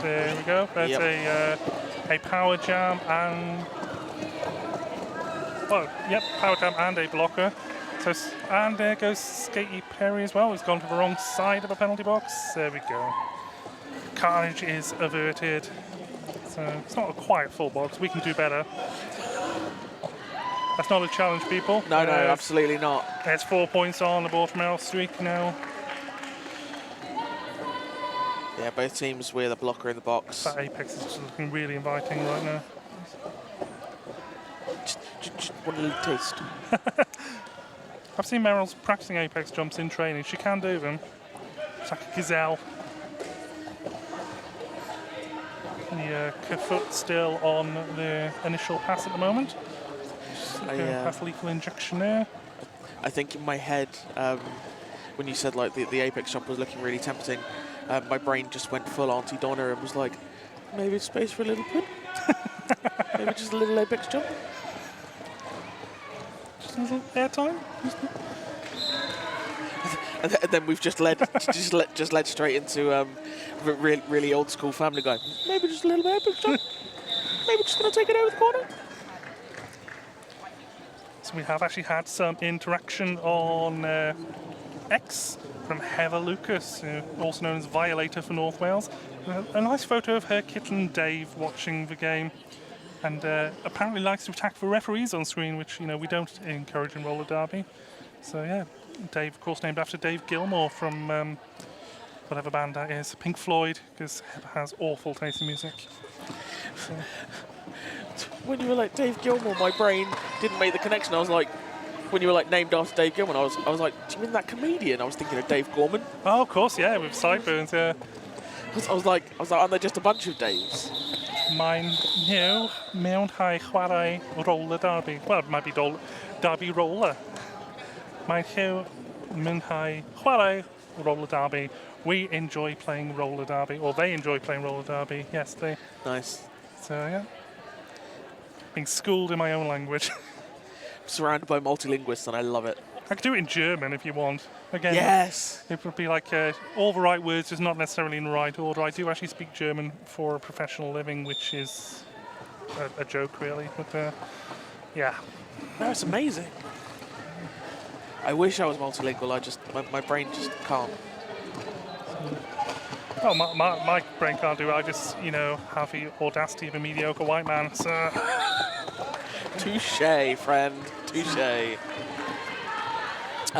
B: There we go. There's a power jam and... Oh, yep, power jam and a blocker. So, and there goes Skatey Perry as well. He's gone to the wrong side of the penalty box. There we go. Carnage is averted. So it's not a quite full box. We can do better. That's not a challenge, people.
A: No, absolutely not.
B: There's 4 points on the Baltimore streak now.
A: Yeah, both teams with a blocker in the box.
B: That Apex is just looking really inviting right now.
A: Just want a little taste.
B: I've seen Meryl's practicing Apex jumps in training. She can do them. It's like a gazelle. The Kerfoot still on the initial pass at the moment. Pass lethal injection there.
A: I think in my head, when you said like the Apex jump was looking really tempting, my brain just went full Auntie Donna and was like, maybe it's space for a little pin? Maybe just a little Apex jump?
B: Just a little airtime?
A: And then we've just led straight into really old school Family Guy. Maybe just a little bit Apex jump. Maybe just gonna take it over the corner. So
B: we have actually had some interaction on X from Heather Lucas, also known as Violator for North Wales. A nice photo of her kitten Dave watching the game, and apparently likes to attack the referees on screen, which we don't encourage in roller derby. So yeah, Dave, of course, named after Dave Gilmour from whatever band that is, Pink Floyd, because Heather has awful taste in music. So.
A: When you were like Dave Gilmour, my brain didn't make the connection. I was like, when you were like named after Dave Gilmour, I was like, do you mean that comedian? I was thinking of Dave Gorman.
B: Oh, of course, yeah, with sideburns, yeah.
A: I was like, aren't there just a bunch of Daves?
B: Mae'n new mewnhau chwarae roller derby. Well, it might be derby roller. Mae'n new mewnhau chwarae roller derby. We enjoy playing roller derby, or they enjoy playing roller derby. Yes, they.
A: Nice.
B: So yeah, being schooled in my own language.
A: Surrounded by multilinguists, and I love it.
B: I could do it in German if you want. Again,
A: yes.
B: It would be like all the right words, just not necessarily in the right order. I do actually speak German for a professional living, which is a joke, really. But yeah.
A: No, it's amazing. I wish I was multilingual. My brain just can't.
B: Oh, my brain can't do it. I just, have the audacity of a mediocre white man. So.
A: Touche, friend. Touche.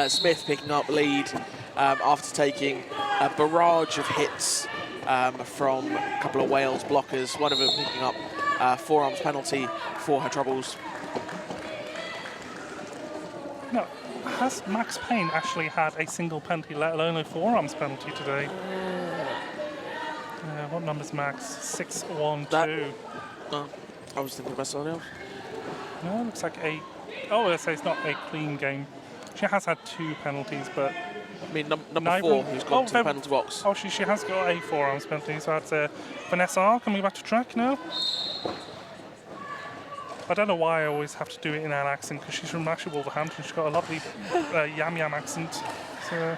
A: Smith picking up lead after taking a barrage of hits from a couple of Wales blockers. One of them picking up forearms penalty for her troubles.
B: No, has Max Payne actually had a single penalty, let alone a forearms penalty today? What number's Max? 6-1-2.
A: I was thinking about something else.
B: No, it looks like a... Oh, let's say it's not a clean game. She has had 2 penalties, but...
A: I mean, number 4, who's gone to the penalty box.
B: Oh, she has got a forearms penalty, so that's Vanessa R coming back to track now. I don't know why I always have to do it in an accent, because she's from actually Wolverhampton. She's got a lovely yam-yam accent. So...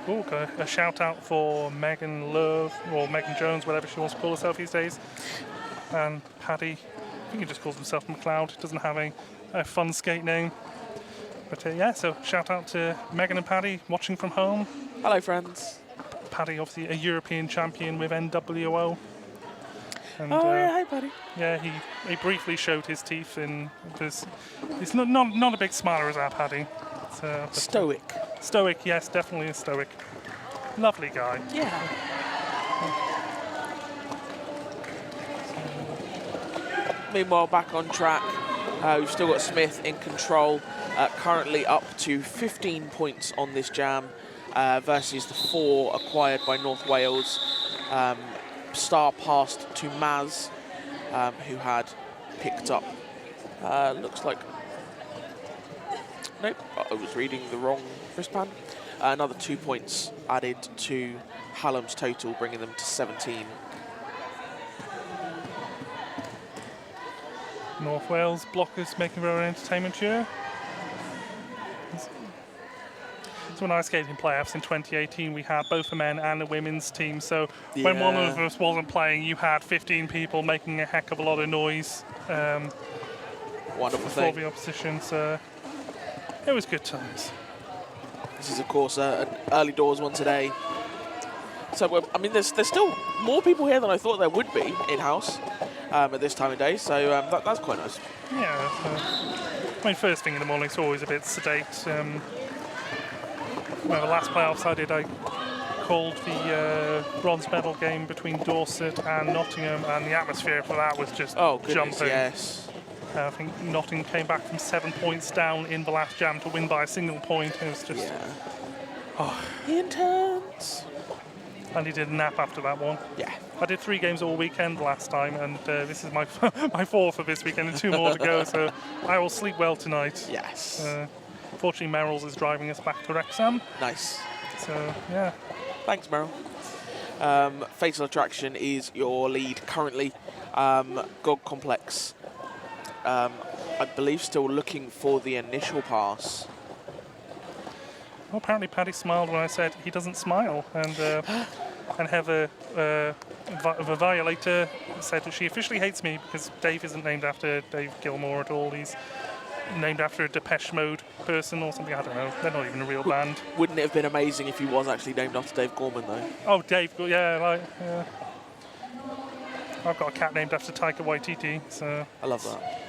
B: Ooh, a shout out for Megan Love, or Megan Jones, whatever she wants to call herself these days. And Paddy, I think he just calls himself McLeod, doesn't have a fun skate name. But yeah, so shout out to Megan and Paddy watching from home.
A: Hello, friends.
B: Paddy, obviously a European champion with NWO. And,
A: yeah, hi, Paddy.
B: Yeah, he briefly showed his teeth, and he's not a big smiler as our Paddy.
A: Stoic.
B: Stoic, yes, definitely a stoic. Lovely guy.
A: Yeah. Meanwhile, back on track, we've still got Smith in control, currently up to 15 points on this jam versus the 4 acquired by North Wales. Star passed to Maz, who had picked up, looks like... Nope, I was reading the wrong wristband. Another 2 points added to Hallam's total, bringing them to 17.
B: North Wales blockers making their own entertainment here. So when I skated in playoffs in 2018, we had both the men and the women's team. So when one of us wasn't playing, you had 15 people making a heck of a lot of noise.
A: Wonderful
B: for
A: thing.
B: The opposition. So it was good times.
A: This is, of course, an early doors one today. So, I mean, there's still more people here than I thought there would be in-house at this time of day. So that's quite nice.
B: Yeah. I mean, first thing in the morning is always a bit sedate. Well, the last playoffs I did, I called the bronze medal game between Dorset and Nottingham, and the atmosphere for that was just jumping.
A: Yes.
B: I think Nottingham came back from 7 points down in the last jam to win by a single point. It was just
A: intense.
B: And he did a nap after that one.
A: Yeah.
B: I did 3 games all weekend last time, and this is my my 4th of this weekend, and 2 more to go. So I will sleep well tonight.
A: Yes.
B: Fortunately, Merrill's is driving us back to Wrexham.
A: Nice.
B: So yeah.
A: Thanks, Merrill. Fatal Attraction is your lead currently. GOG Complex, I believe, still looking for the initial pass.
B: Well, apparently Paddy smiled when I said he doesn't smile, and And Heather, the Violator, said that she officially hates me because Dave isn't named after Dave Gilmour at all. He's named after a Depeche Mode person or something. I don't know. They're not even a real band.
A: Wouldn't it have been amazing if he was actually named after Dave Gorman, though?
B: Oh, Dave, yeah, like, yeah. I've got a cat named after Taika Waititi, so.
A: I love that.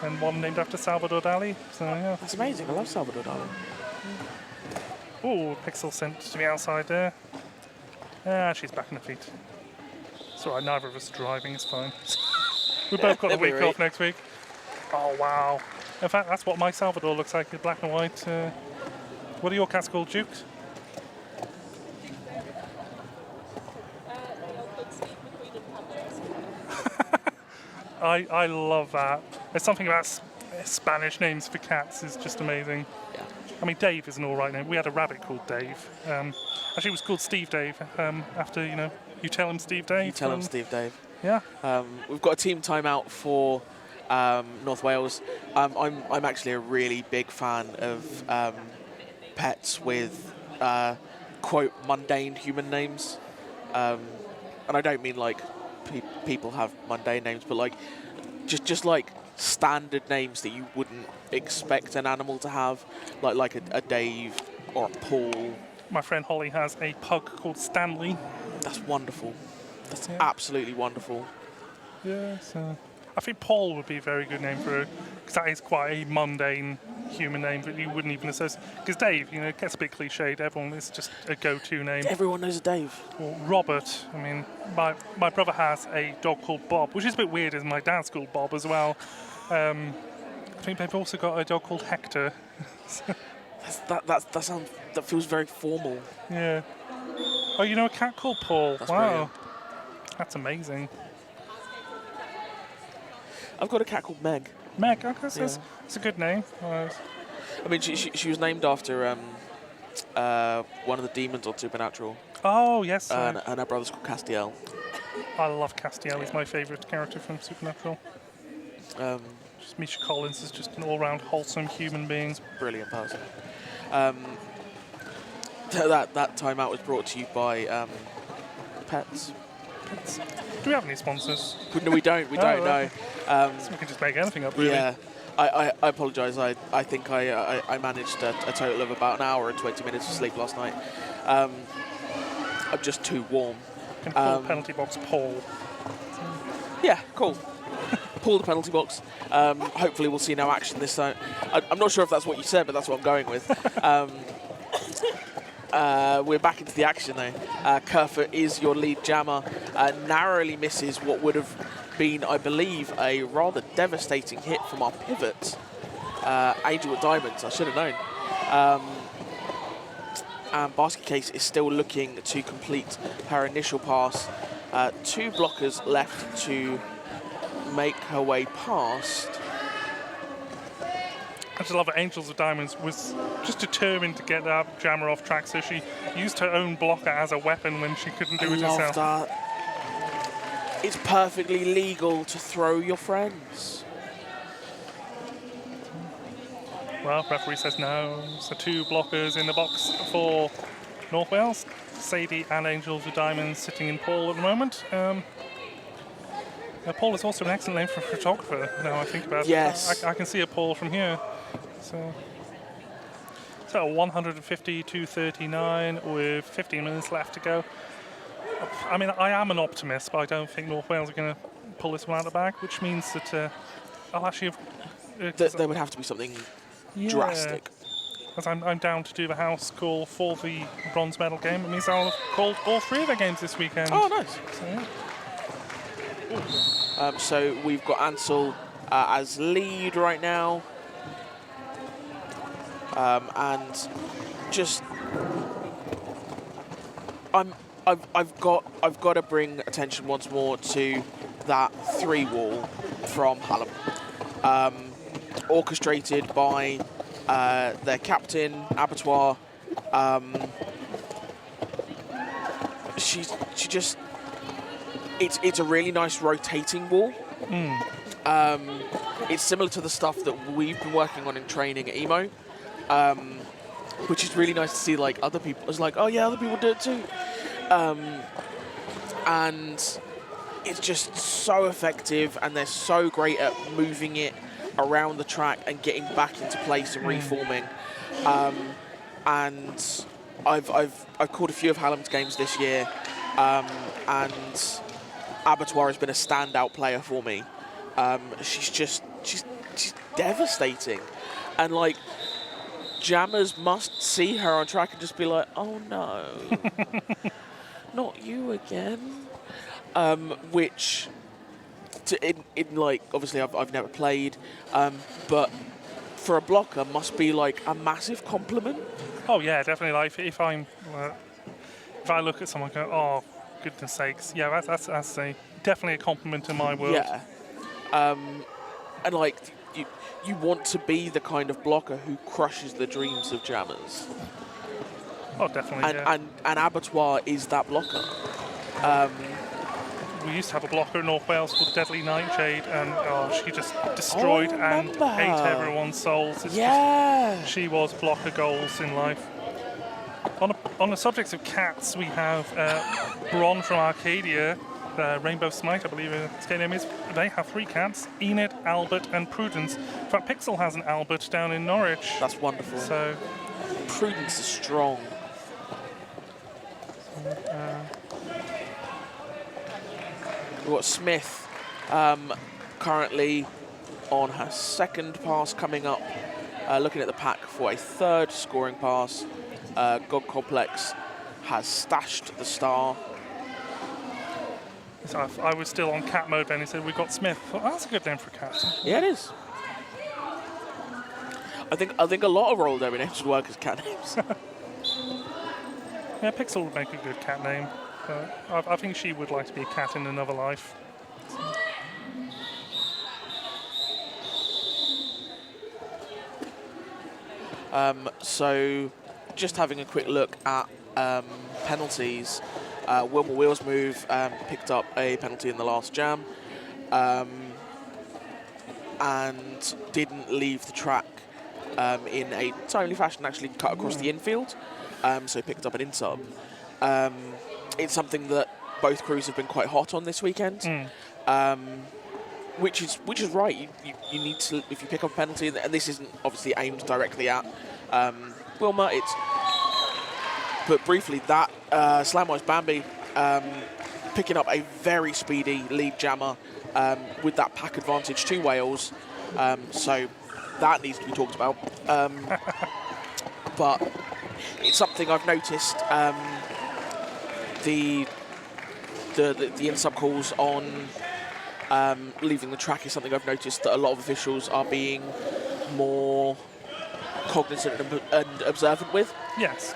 B: And one named after Salvador Dali, so yeah.
A: That's amazing. I love Salvador Dali.
B: Ooh, Pixel sent to the outside there. Ah, she's back on her feet. It's alright, neither of us are driving, it's fine. We both got a week off next week. Oh, wow. In fact, that's what my Salvador looks like, in black and white. What are your cats called, Dukes? I love that. There's something about Spanish names for cats is just amazing.
A: Yeah.
B: I mean, Dave is an all right name. We had a rabbit called Dave. Actually, it was called Steve Dave after, you tell him Steve Dave.
A: You tell him Steve Dave.
B: Yeah.
A: We've got a team timeout for North Wales. I'm actually a really big fan of pets with quote mundane human names, and I don't mean like people have mundane names, but like just like standard names that you wouldn't expect an animal to have, like a Dave or a Paul.
B: My friend Holly has a pug called Stanley.
A: That's wonderful. That's absolutely wonderful.
B: Yeah, so I think Paul would be a very good name for her, because that is quite a mundane human name that you wouldn't even associate. Because Dave, it gets a bit cliched. Everyone, it's just a go-to name.
A: Everyone knows a Dave.
B: Or Robert. I mean, my brother has a dog called Bob, which is a bit weird, as my dad's called Bob as well. I think they've also got a dog called Hector.
A: That feels very formal.
B: Yeah. Oh, you know a cat called Paul?
A: That's
B: wow.
A: brilliant.
B: That's amazing.
A: I've got a cat called Meg.
B: Meg, okay, that's a good name.
A: I mean, she was named after one of the demons on Supernatural.
B: Oh, yes.
A: And her brother's called Castiel.
B: I love Castiel. He's my favourite character from Supernatural. Misha Collins is just an all-round wholesome human being.
A: Brilliant person. That timeout was brought to you by Pets.
B: Do we have any sponsors?
A: No, we don't. We don't know.
B: So we can just make anything up, really.
A: Yeah. I apologise. I think I managed a total of about an hour and 20 minutes of sleep last night. I'm just too warm.
B: You can call penalty box Paul.
A: Yeah, cool. Pull the penalty box. Hopefully we'll see no action this time. I'm not sure if that's what you said, but that's what I'm going with. We're back into the action though. Kerfoot is your lead jammer. Narrowly misses what would have been, I believe, a rather devastating hit from our pivot. Angel with diamonds, I should have known. And Basket Case is still looking to complete her initial pass. 2 blockers left to make her way past.
B: I just love that Angels of Diamonds was just determined to get that jammer off track, so she used her own blocker as a weapon when she couldn't do it herself.
A: That. It's perfectly legal to throw your friends.
B: Well, referee says no. So 2 blockers in the box for North Wales. Sadie and Angels of Diamonds sitting in Paul at the moment. Paul is also an excellent name for a photographer, now I think about it.
A: Yes.
B: I can see a Paul from here. So 150 to 39 with 15 minutes left to go. I mean, I am an optimist, but I don't think North Wales are going to pull this one out of the bag, which means that I'll actually have...
A: There would have to be something drastic.
B: As I'm down to do the house call for the bronze medal game. It means I'll have called all 3 of their games this weekend.
A: Oh, nice.
B: So, yeah.
A: So we've got Ansel as lead right now. And just I've got to bring attention once more to that 3 wall from Hallam, orchestrated by their captain Abattoir. She just it's a really nice rotating wall. It's similar to the stuff that we've been working on in training at EMO. Which is really nice to see, like, other people. It's like, oh yeah, other people do it too. And it's just so effective, and they're so great at moving it around the track and getting back into place and reforming. And I've called a few of Hallam's games this year, and Abattoir has been a standout player for me. She's devastating, and like jammers must see her on track and just be like, oh no, not you again. Which, in like, obviously I've never played, but for a blocker must be like a massive compliment.
B: Oh yeah, definitely. Like if I look at someone, and go, oh goodness sakes, yeah, that's definitely a compliment in my world.
A: Yeah, and like you want to be the kind of blocker who crushes the dreams of jammers.
B: Oh, definitely.
A: And Abattoir is that blocker.
B: We used to have a blocker in North Wales called Deadly Nightshade, and she just destroyed and ate everyone's souls. She was blocker goals in life. On the subject of cats, we have Bron from Arcadia, Rainbow Smite, I believe his name is. They have 3 cats: Enid, Albert, and Prudence. In fact, Pixel has an Albert down in Norwich.
A: That's wonderful.
B: So
A: Prudence is strong. We've got Smith currently on her 2nd pass, coming up, looking at the pack for a 3rd scoring pass. God Complex has stashed the star.
B: So I was still on cat mode then. He said, we got Smith. I thought, that's a good name for a cat.
A: Yeah, it is. I think a lot of roller derby names would work as cat names.
B: Yeah, Pixel would make a good cat name. But I think she would like to be a cat in another life.
A: So, just having a quick look at penalties. Wilmer Wheels move picked up a penalty in the last jam, and didn't leave the track in a timely fashion. Actually, cut across the infield, so picked up an in-sub. It's something that both crews have been quite hot on this weekend, which is right. You need to, if you pick up a penalty, and this isn't obviously aimed directly at Wilmer. But briefly, that Slamwise Bambi picking up a very speedy lead jammer with that pack advantage to Wales. So that needs to be talked about. But it's something I've noticed. The in-sub calls on leaving the track is something I've noticed that a lot of officials are being more cognizant and observant with.
B: Yes.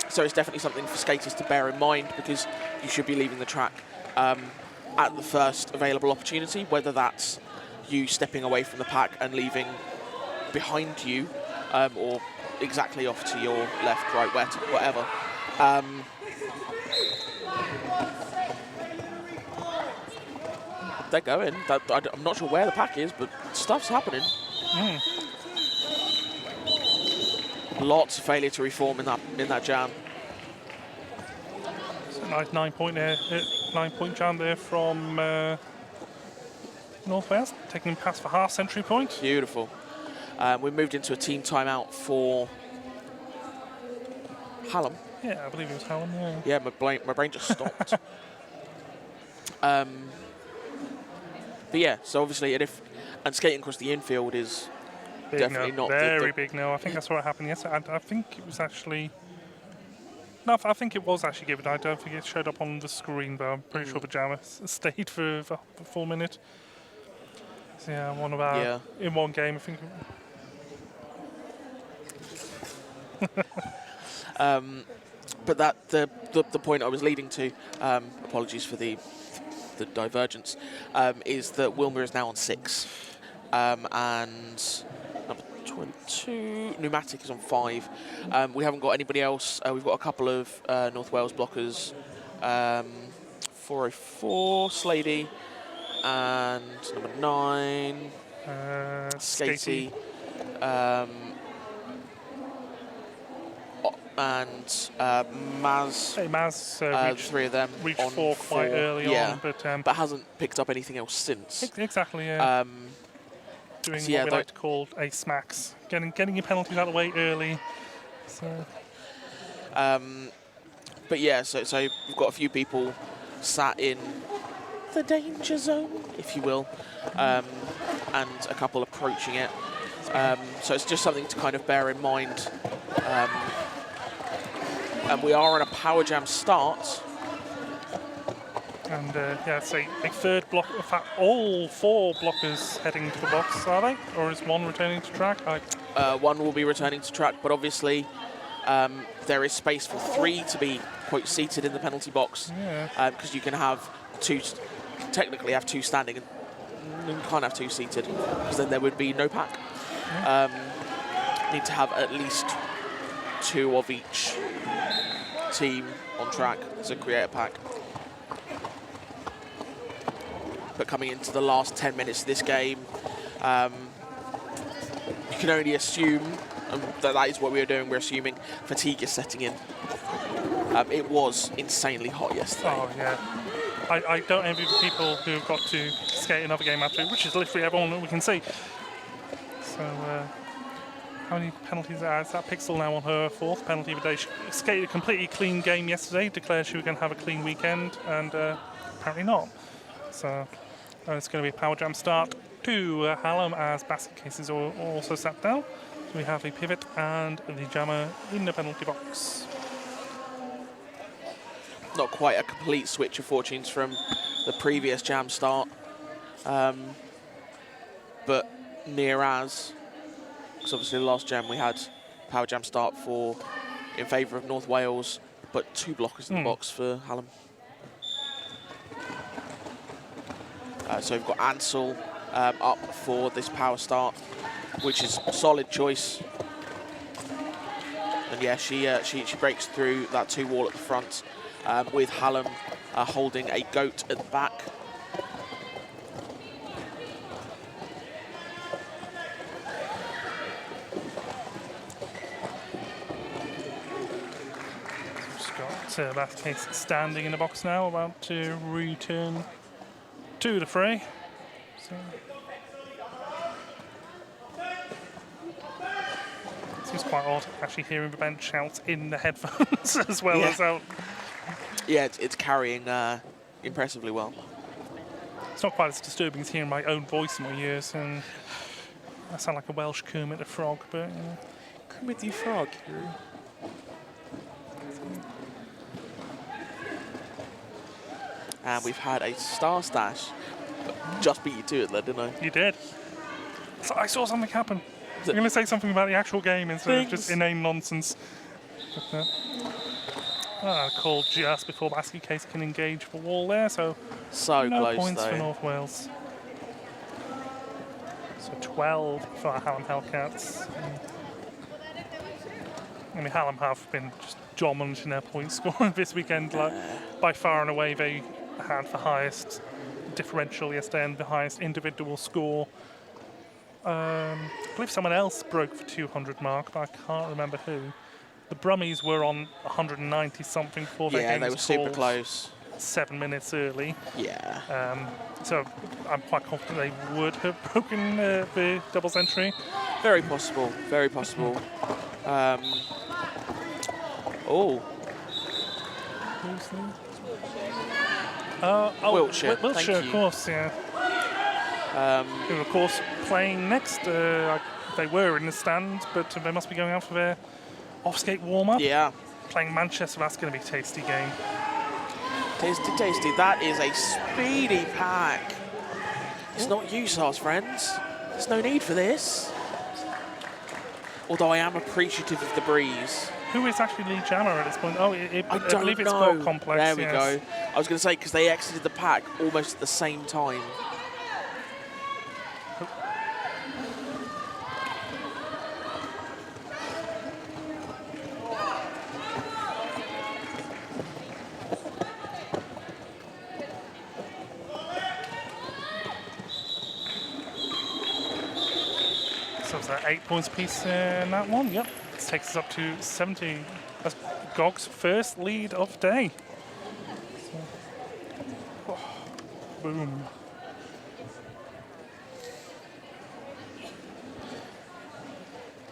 A: So it's definitely something for skaters to bear in mind, because you should be leaving the track at the first available opportunity, whether that's you stepping away from the pack and leaving behind you, or exactly off to your left, right, whatever. They're going. I'm not sure where the pack is, but stuff's happening. Lots of failure to reform in that jam.
B: It's a nice 9-point jam there from North Wales, taking pass for half century point.
A: Beautiful. We moved into a team timeout for Hallam.
B: Yeah, I believe it was Hallam.
A: Yeah, my brain just stopped. But yeah, so obviously, and skating across the infield is
B: big
A: definitely
B: no.
A: not
B: very big no. I think that's what happened yesterday. I think it was actually. No, I think it was actually given. I don't think it showed up on the screen, but I'm pretty sure the jammer stayed for the full minute. So yeah, in one game, I think.
A: But the point I was leading to, apologies for the divergence, is that Wilmer is now on 6, and number 22 Pneumatic is on 5. We haven't got anybody else. We've got a couple of North Wales blockers, 404 Slady and number 9 Skatey. and Maz.
B: Hey, Maz
A: The three of them
B: reached
A: on
B: four quite early on,
A: but hasn't picked up anything else since.
B: Exactly, yeah. Doing
A: so
B: what we like to call a smacks, getting your penalties out of the way early. So.
A: But yeah, so we've got a few people sat in the danger zone, if you will, and a couple approaching it. So it's just something to kind of bear in mind. And we are on a power jam start.
B: And it's a third block. In fact, all 4 blockers heading to the box, are they? Or is one returning to track?
A: One will be returning to track, but obviously there is space for 3 to be, quote, seated in the penalty box. Because you can have 2, technically have 2 standing, and you can't have 2 seated, because then there would be no pack. Need to have at least 2 of each team on track to create a pack. But coming into the last 10 minutes of this game, you can only assume that is what we are doing. We're assuming fatigue is setting in. It was insanely hot yesterday.
B: Oh, yeah. I don't envy the people who have got to skate another game after it, which is literally everyone that we can see. So, how many penalties is that Pixel now on her 4th penalty of the day? She skated a completely clean game yesterday, declared she was going to have a clean weekend, and apparently not. So, it's going to be a power jam start to Hallam as basket cases are also sat down. So we have a pivot and the jammer in the penalty box.
A: Not quite a complete switch of fortunes from the previous jam start, but near as, because obviously the last jam we had power jam start in favour of North Wales, but 2 blockers in the box for Hallam. So we've got Ansel up for this power start, which is a solid choice. And yeah, she breaks through that 2 wall at the front, with Hallam holding a goat at the back.
B: Just got that case standing in the box now, about to return to the fray. So. Seems quite odd actually hearing the bench shout in the headphones as well as out.
A: Yeah, it's carrying impressively well.
B: It's not quite as disturbing as hearing my own voice in my ears, and I sound like a Welsh Kermit the Frog, but
A: Kermit the Frog. And we've had a star stash. Just beat you to it, didn't I?
B: You did. So I saw something happen. I'm going to say something about the actual game instead of just inane nonsense. Called just before basket case can engage the wall there, so no
A: close,
B: points
A: though.
B: for North Wales. So 12 for Hallam Hellcats. I mean, Hallam have been just dominant in their point scoring this weekend. Like, by far and away, they had the highest differential yesterday and the highest individual score. I believe someone else broke the 200 mark, but I can't remember who. The Brummies were on 190 something before their game.
A: Yeah, they were super close.
B: 7 minutes early.
A: Yeah.
B: So I'm quite confident they would have broken the double century.
A: Very possible. Very possible. Wiltshire.
B: Wiltshire, of course, yeah. Who, of course, playing next. They were in the stand, but they must be going out for their off-skate warm-up.
A: Yeah.
B: Playing Manchester, that's going to be a tasty game.
A: Tasty, tasty. That is a speedy pack. It's not USAR's, friends. There's no need for this. Although I am appreciative of the breeze.
B: Who is actually lead jammer at this point? Oh, I believe it's
A: know.
B: Sport Complex.
A: There we go. I was going to say, because they exited the pack almost at the same time.
B: So it's 8 points apiece in that one. Yep. This takes us up to 70 That's Gog's first lead of the day. So, boom.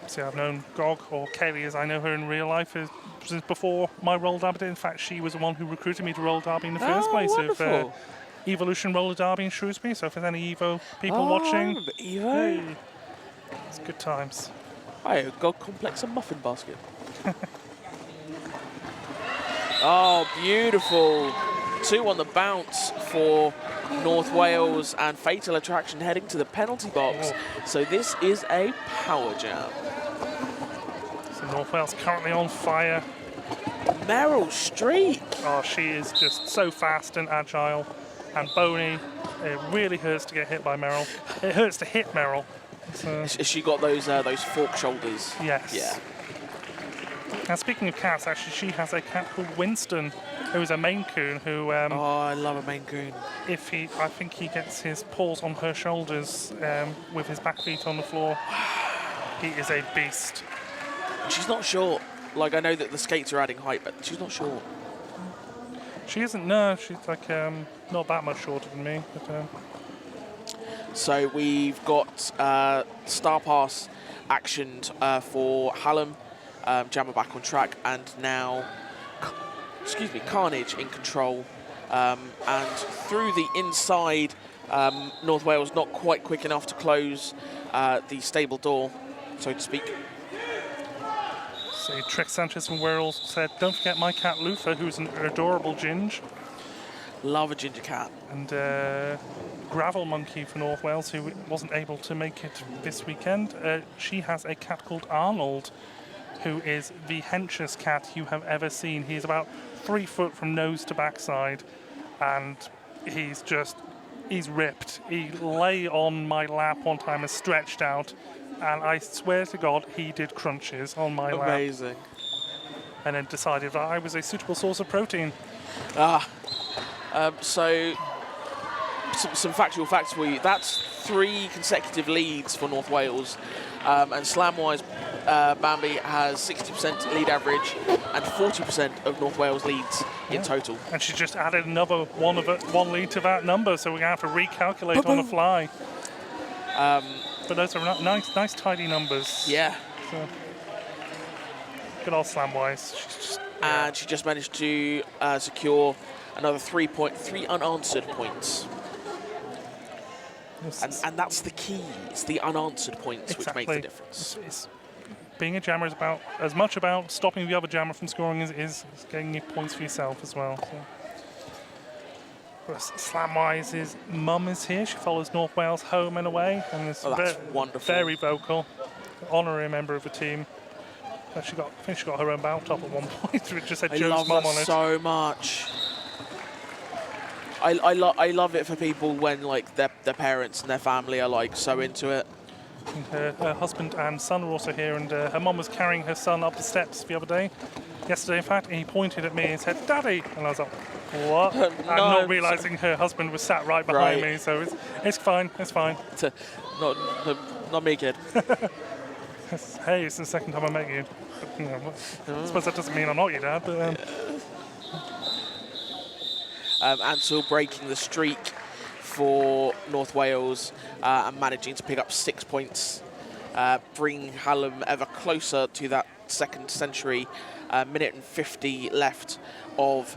B: See, I've known Gog, or Kelly as I know her in real life, since before my roller derby. In fact, she was the one who recruited me to roller derby in the first place.
A: Wonderful.
B: Of Evolution roller derby in Shrewsbury. So if there's any Evo people watching,
A: I remember Evo.
B: hey, it's good times.
A: Hi, God Complex and Muffin Basket. Oh, beautiful. 2 on the bounce for North Wales, and Fatal Attraction heading to the penalty box. So this is a power jam.
B: So North Wales currently on fire.
A: Meryl Streep.
B: Oh, she is just so fast and agile and bony. It really hurts to get hit by Meryl. It hurts to hit Meryl. So,
A: Has she got those fork shoulders?
B: yes.
A: Yeah.
B: Now, speaking of cats, actually, she has a cat called Winston, who is a Maine Coon. Who,
A: Oh, I love a Maine Coon.
B: I think he gets his paws on her shoulders with his back feet on the floor. He is a beast.
A: She's not short. Like, I know that the skates are adding height, but she's not short.
B: She isn't. No, she's like not that much shorter than me. But,
A: So we've got Star Pass actioned for Hallam, Jammer back on track, and now, Carnage in control. And through the inside, North Wales not quite quick enough to close the stable door, so to speak.
B: so Trick Sanchez from Wirral said, "Don't forget my cat Luther, who's an adorable ginge."
A: Love a ginger cat.
B: And Gravel Monkey for North Wales, who wasn't able to make it this weekend. She has a cat called Arnold, who is the henchest cat you have ever seen. He's about 3 foot from nose to backside, and he's ripped. He lay on my lap one time and stretched out, and I swear to God, he did crunches on my lap.
A: Amazing.
B: And then decided that I was a suitable source of protein.
A: So, some factual facts for you. That's 3 consecutive leads for North Wales. And slam-wise, Bambi has 60% lead average and 40% of North Wales leads in total.
B: And she just added another one lead to that number, so we're going to have to recalculate on the fly. But those are nice tidy numbers.
A: Yeah.
B: So, good old Slamwise.
A: And she just managed to secure another 3 unanswered points. And that's the key. It's the unanswered points which make the difference.
B: Being a jammer is as much about stopping the other jammer from scoring as it is getting your points for yourself as well. So. Slamwise's mum is here. She follows North Wales home and away, and is
A: that's wonderful.
B: Very vocal, honorary member of the team. I think she got her own bout top at one point, which just said Joe's mum on it.
A: So much. I love it for people when like their parents and their family are like so into it.
B: And her husband and son are also here, and her mum was carrying her son up the steps the other day. Yesterday, in fact, and he pointed at me and said, "Daddy," and I was like, "What?"
A: No,
B: and not realising her husband was sat right behind me, so it's fine, it's fine.
A: Not me, kid.
B: Hey, it's the second time I met you. But, I suppose that doesn't mean I'm not your dad, but...
A: Ansel breaking the streak for North Wales and managing to pick up 6 points, bringing Hallam ever closer to that second century. Minute and 50 left of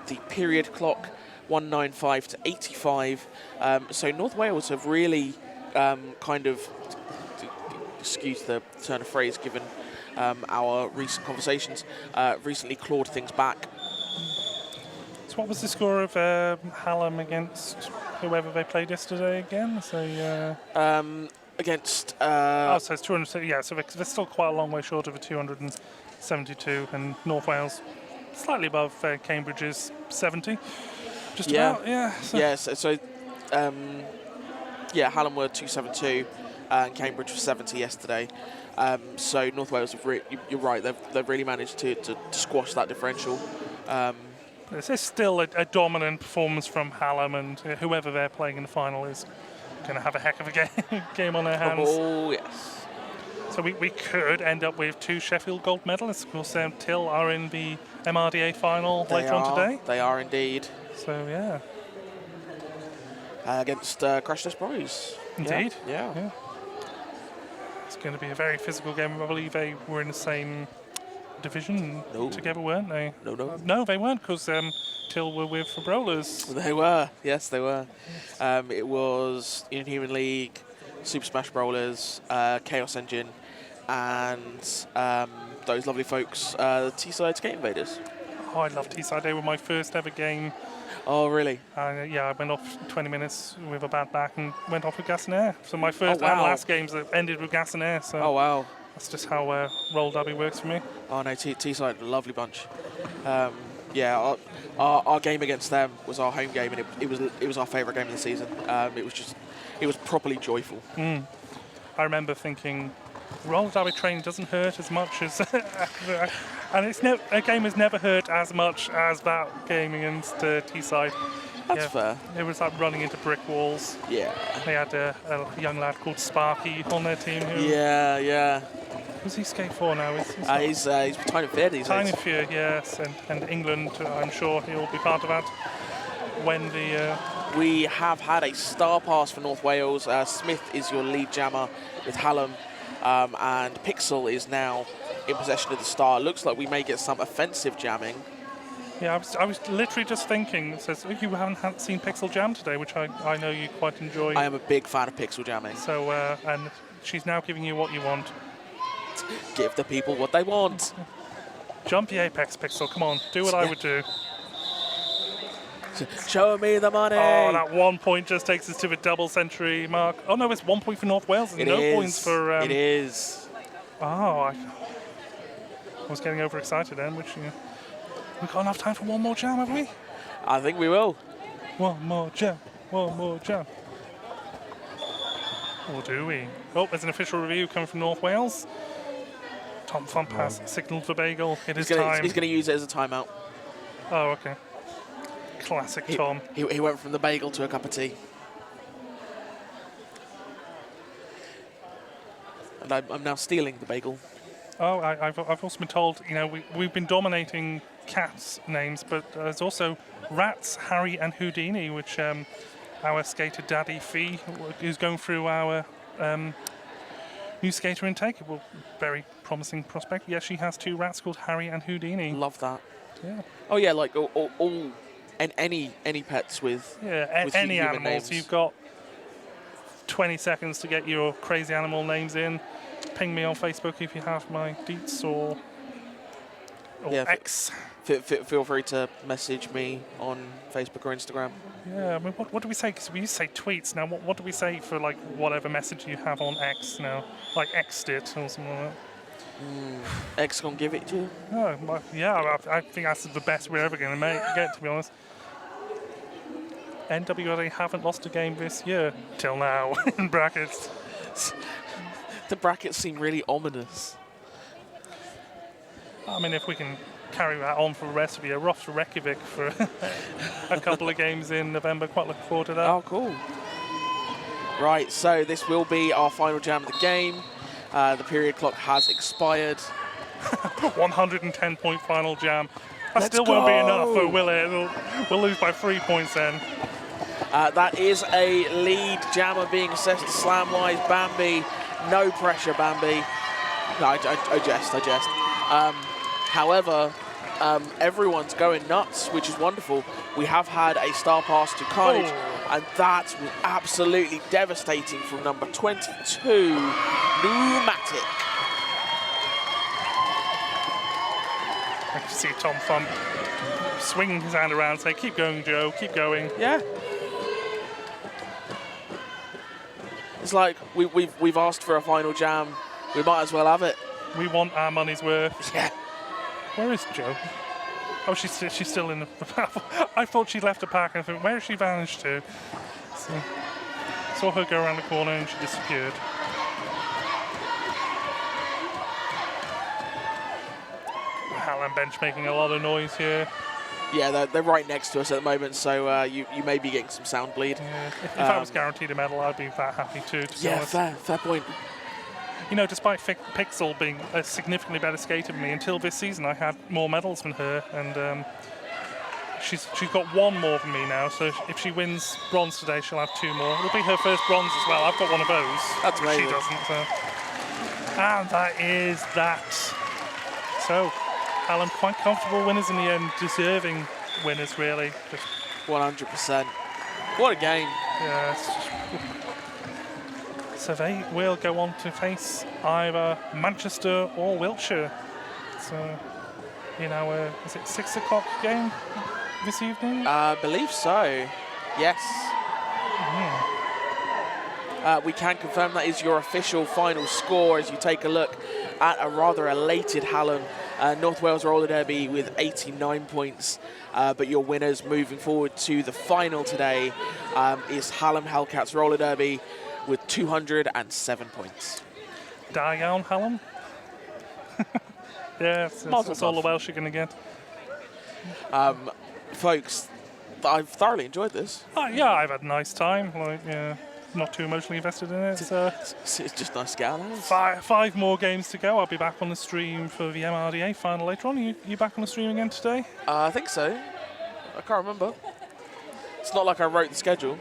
A: the period clock, 195 to 85. So North Wales have really kind of, excuse the turn of phrase given our recent conversations, recently clawed things back.
B: So what was the score of Hallam against whoever they played yesterday again? So
A: against...
B: so it's 200. Yeah, so they're still quite a long way short of a 272, and North Wales slightly above Cambridge's 70. Just about, yeah. So.
A: Yeah, so Hallam were 272 and Cambridge was 70 yesterday. So North Wales have you're right, they've really managed to squash that differential.
B: It's still a dominant performance from Hallam, and whoever they're playing in the final is going to have a heck of a game on their hands.
A: Oh, yes.
B: So So we could end up with 2 Sheffield gold medalists. Of course, Till are in the MRDA final later on today.
A: They are indeed.
B: So, yeah.
A: Against Crash Test Bros.
B: Indeed.
A: Yeah.
B: It's going to be a very physical game. I believe they were in the same division together, weren't they? No, they weren't, because Till were with the Brawlers.
A: They were. Yes, they were. It was Inhuman League, Super Smash Brawlers, Chaos Engine, and those lovely folks, T-Side Skate Invaders.
B: Oh, I love T-Side. They were my first ever game.
A: Oh, really?
B: Yeah, I went off 20 minutes with a bad back and went off with gas and air. So my first and last games that ended with gas and air. So
A: oh, wow.
B: That's just how Roll Derby works for me.
A: Oh, no, T-Side, a lovely bunch. Yeah, our game against them was our home game, and it was our favourite game of the season. It was properly joyful.
B: I remember thinking, Roll Derby training doesn't hurt as much as, and a game has never hurt as much as that game against T-Side.
A: That's fair.
B: It was like running into brick walls.
A: Yeah.
B: They had a young lad called Sparky on their team.
A: Yeah.
B: Who's he skate for now?
A: He's Tiny Fear these days.
B: Tiny Fear, yes, and England. I'm sure he'll be part of that when the.
A: We have had a star pass for North Wales. Smith is your lead jammer with Hallam, and Pixel is now in possession of the star. Looks like we may get some offensive jamming.
B: Yeah, I was literally just thinking. It says you haven't seen Pixel jam today, which I know you quite enjoy.
A: I am a big fan of Pixel jamming.
B: So and she's now giving you what you want.
A: Give the people what they want.
B: Jump the apex, Pixel. Come on, do what I would do.
A: Show me the money.
B: Oh, that 1 point just takes us to the double century mark. Oh no, it's 1 point for North Wales and no points for.
A: It is.
B: Oh, I was getting overexcited then. We've got enough time for one more jam, have we?
A: I think we will.
B: One more jam. Or do we? Oh, there's an official review coming from North Wales. Tom Thump has signalled for Bagel. It is time.
A: He's going to use it as a timeout.
B: Oh, okay. Classic Tom.
A: He went from the bagel to a cup of tea. And I'm now stealing the bagel.
B: Oh, I've also been told, we've been dominating cats' names, but there's also Rats, Harry, and Houdini, which our skater Daddy Fee is going through our new skater intake. A very promising prospect. Yes, she has 2 rats called Harry and Houdini.
A: Love that.
B: Yeah.
A: Oh yeah, like all and any pets with
B: any animals.
A: Names.
B: You've got 20 seconds to get your crazy animal names in. Ping me on Facebook if you have my deets or X.
A: Feel free to message me on Facebook or Instagram.
B: Yeah, I mean, what do we say? Because we used to say tweets. Now, what do we say for like whatever message you have on X now? Like X'd it or something like that.
A: X gonna give it to you?
B: Oh, yeah, I think that's the best we're ever going to get, to be honest. NWA haven't lost a game this year till now, in brackets.
A: The brackets seem really ominous.
B: I mean, if we can carry that on for the rest of the year, we're off to Reykjavik for a couple of games in November. Quite looking forward to that.
A: Oh, cool. Right, so this will be our final jam of the game. The period clock has expired.
B: 110-point final jam. That still won't be enough, will it? We'll lose by 3 points then.
A: That is a lead jammer being assessed slam-wise. Bambi, no pressure, Bambi. No, I jest. However, everyone's going nuts, which is wonderful. We have had a star pass to Carnage, and that was absolutely devastating from number 22, Pneumatic.
B: I can see Tom Thump swinging his hand around, say, "Keep going, Joe, keep going."
A: Yeah. It's like we've asked for a final jam. We might as well have it.
B: We want our money's worth.
A: Yeah.
B: Where is Joe? Oh, she's still in the. I thought she left the park, and I thought, where has she vanished to? So, saw her go around the corner and she disappeared. Hallam bench making a lot of noise here.
A: Yeah, they're right next to us at the moment, so you may be getting some sound bleed.
B: Yeah. If I was guaranteed a medal, I'd be that happy too.
A: Yeah, fair point.
B: you know, despite Pixel being a significantly better skater than me, until this season I had more medals than her, and she's got one more than me now. So if she wins bronze today, she'll have 2 more. It'll be her first bronze as well. I've got one of those.
A: That's amazing.
B: She doesn't. So. And that is that. So, Hallam quite comfortable winners in the end, deserving winners really. Just
A: 100%. What a game.
B: yeah. It's just, so they will go on to face either Manchester or Wiltshire. So, you know, is it 6 o'clock game this evening?
A: I believe so. Yes. We can confirm that is your official final score as you take a look at a rather elated Hallam. North Wales Roller Derby with 89 points. But your winners moving forward to the final today is Hallam Hellcats Roller Derby with 207 points.
B: Down Hallam. Yeah, that's all the Welsh you're going to get.
A: Folks, I've thoroughly enjoyed this.
B: Yeah, I've had a nice time. Like, yeah, not too emotionally invested in it.
A: It's just nice to get out of.
B: 5 more games to go. I'll be back on the stream for the MRDA final later on. You back on the stream again today?
A: I think so. I can't remember. It's not like I wrote the schedule.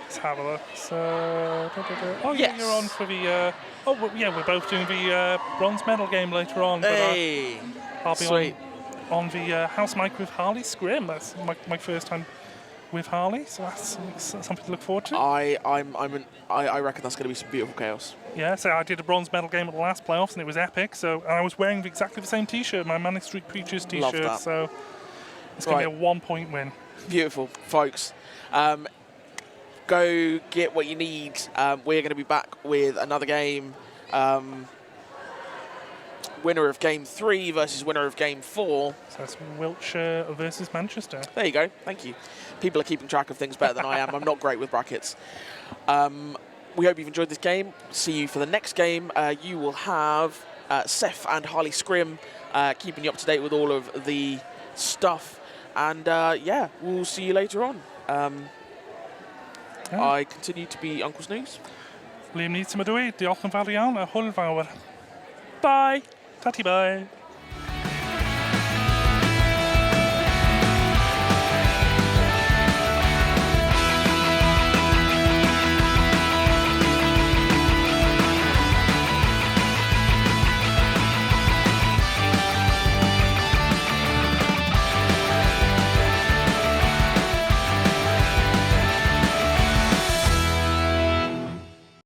B: Let's have a look. So, oh yeah,
A: Yes.
B: you're on for the. We're both doing the bronze medal game later on.
A: Hey,
B: But I'll be
A: sweet.
B: on the house mic with Harley Scrim. That's my first time with Harley, so that's something to look forward to.
A: I reckon that's going to be some beautiful chaos.
B: Yeah, so I did a bronze medal game at the last playoffs and it was epic. So I was wearing exactly the same T-shirt, my Manic Street Preachers
A: Love
B: T-shirt.
A: that.
B: So it's going to be a 1-point win.
A: Beautiful, folks. Go get what you need. We're going to be back with another game. Winner of game 3 versus winner of game 4.
B: So it's Wiltshire versus Manchester.
A: There you go. Thank you. People are keeping track of things better than I am. I'm not great with brackets. We hope you've enjoyed this game. See you for the next game. You will have Seth and Harley Scrim keeping you up to date with all of the stuff. And yeah, we'll see you later on. I continue to be Uncle Snooze.
B: Liam Needs to Madui, Diolch yn fawr iawn, a hwyl fawr.
A: Bye.
B: Tati bye.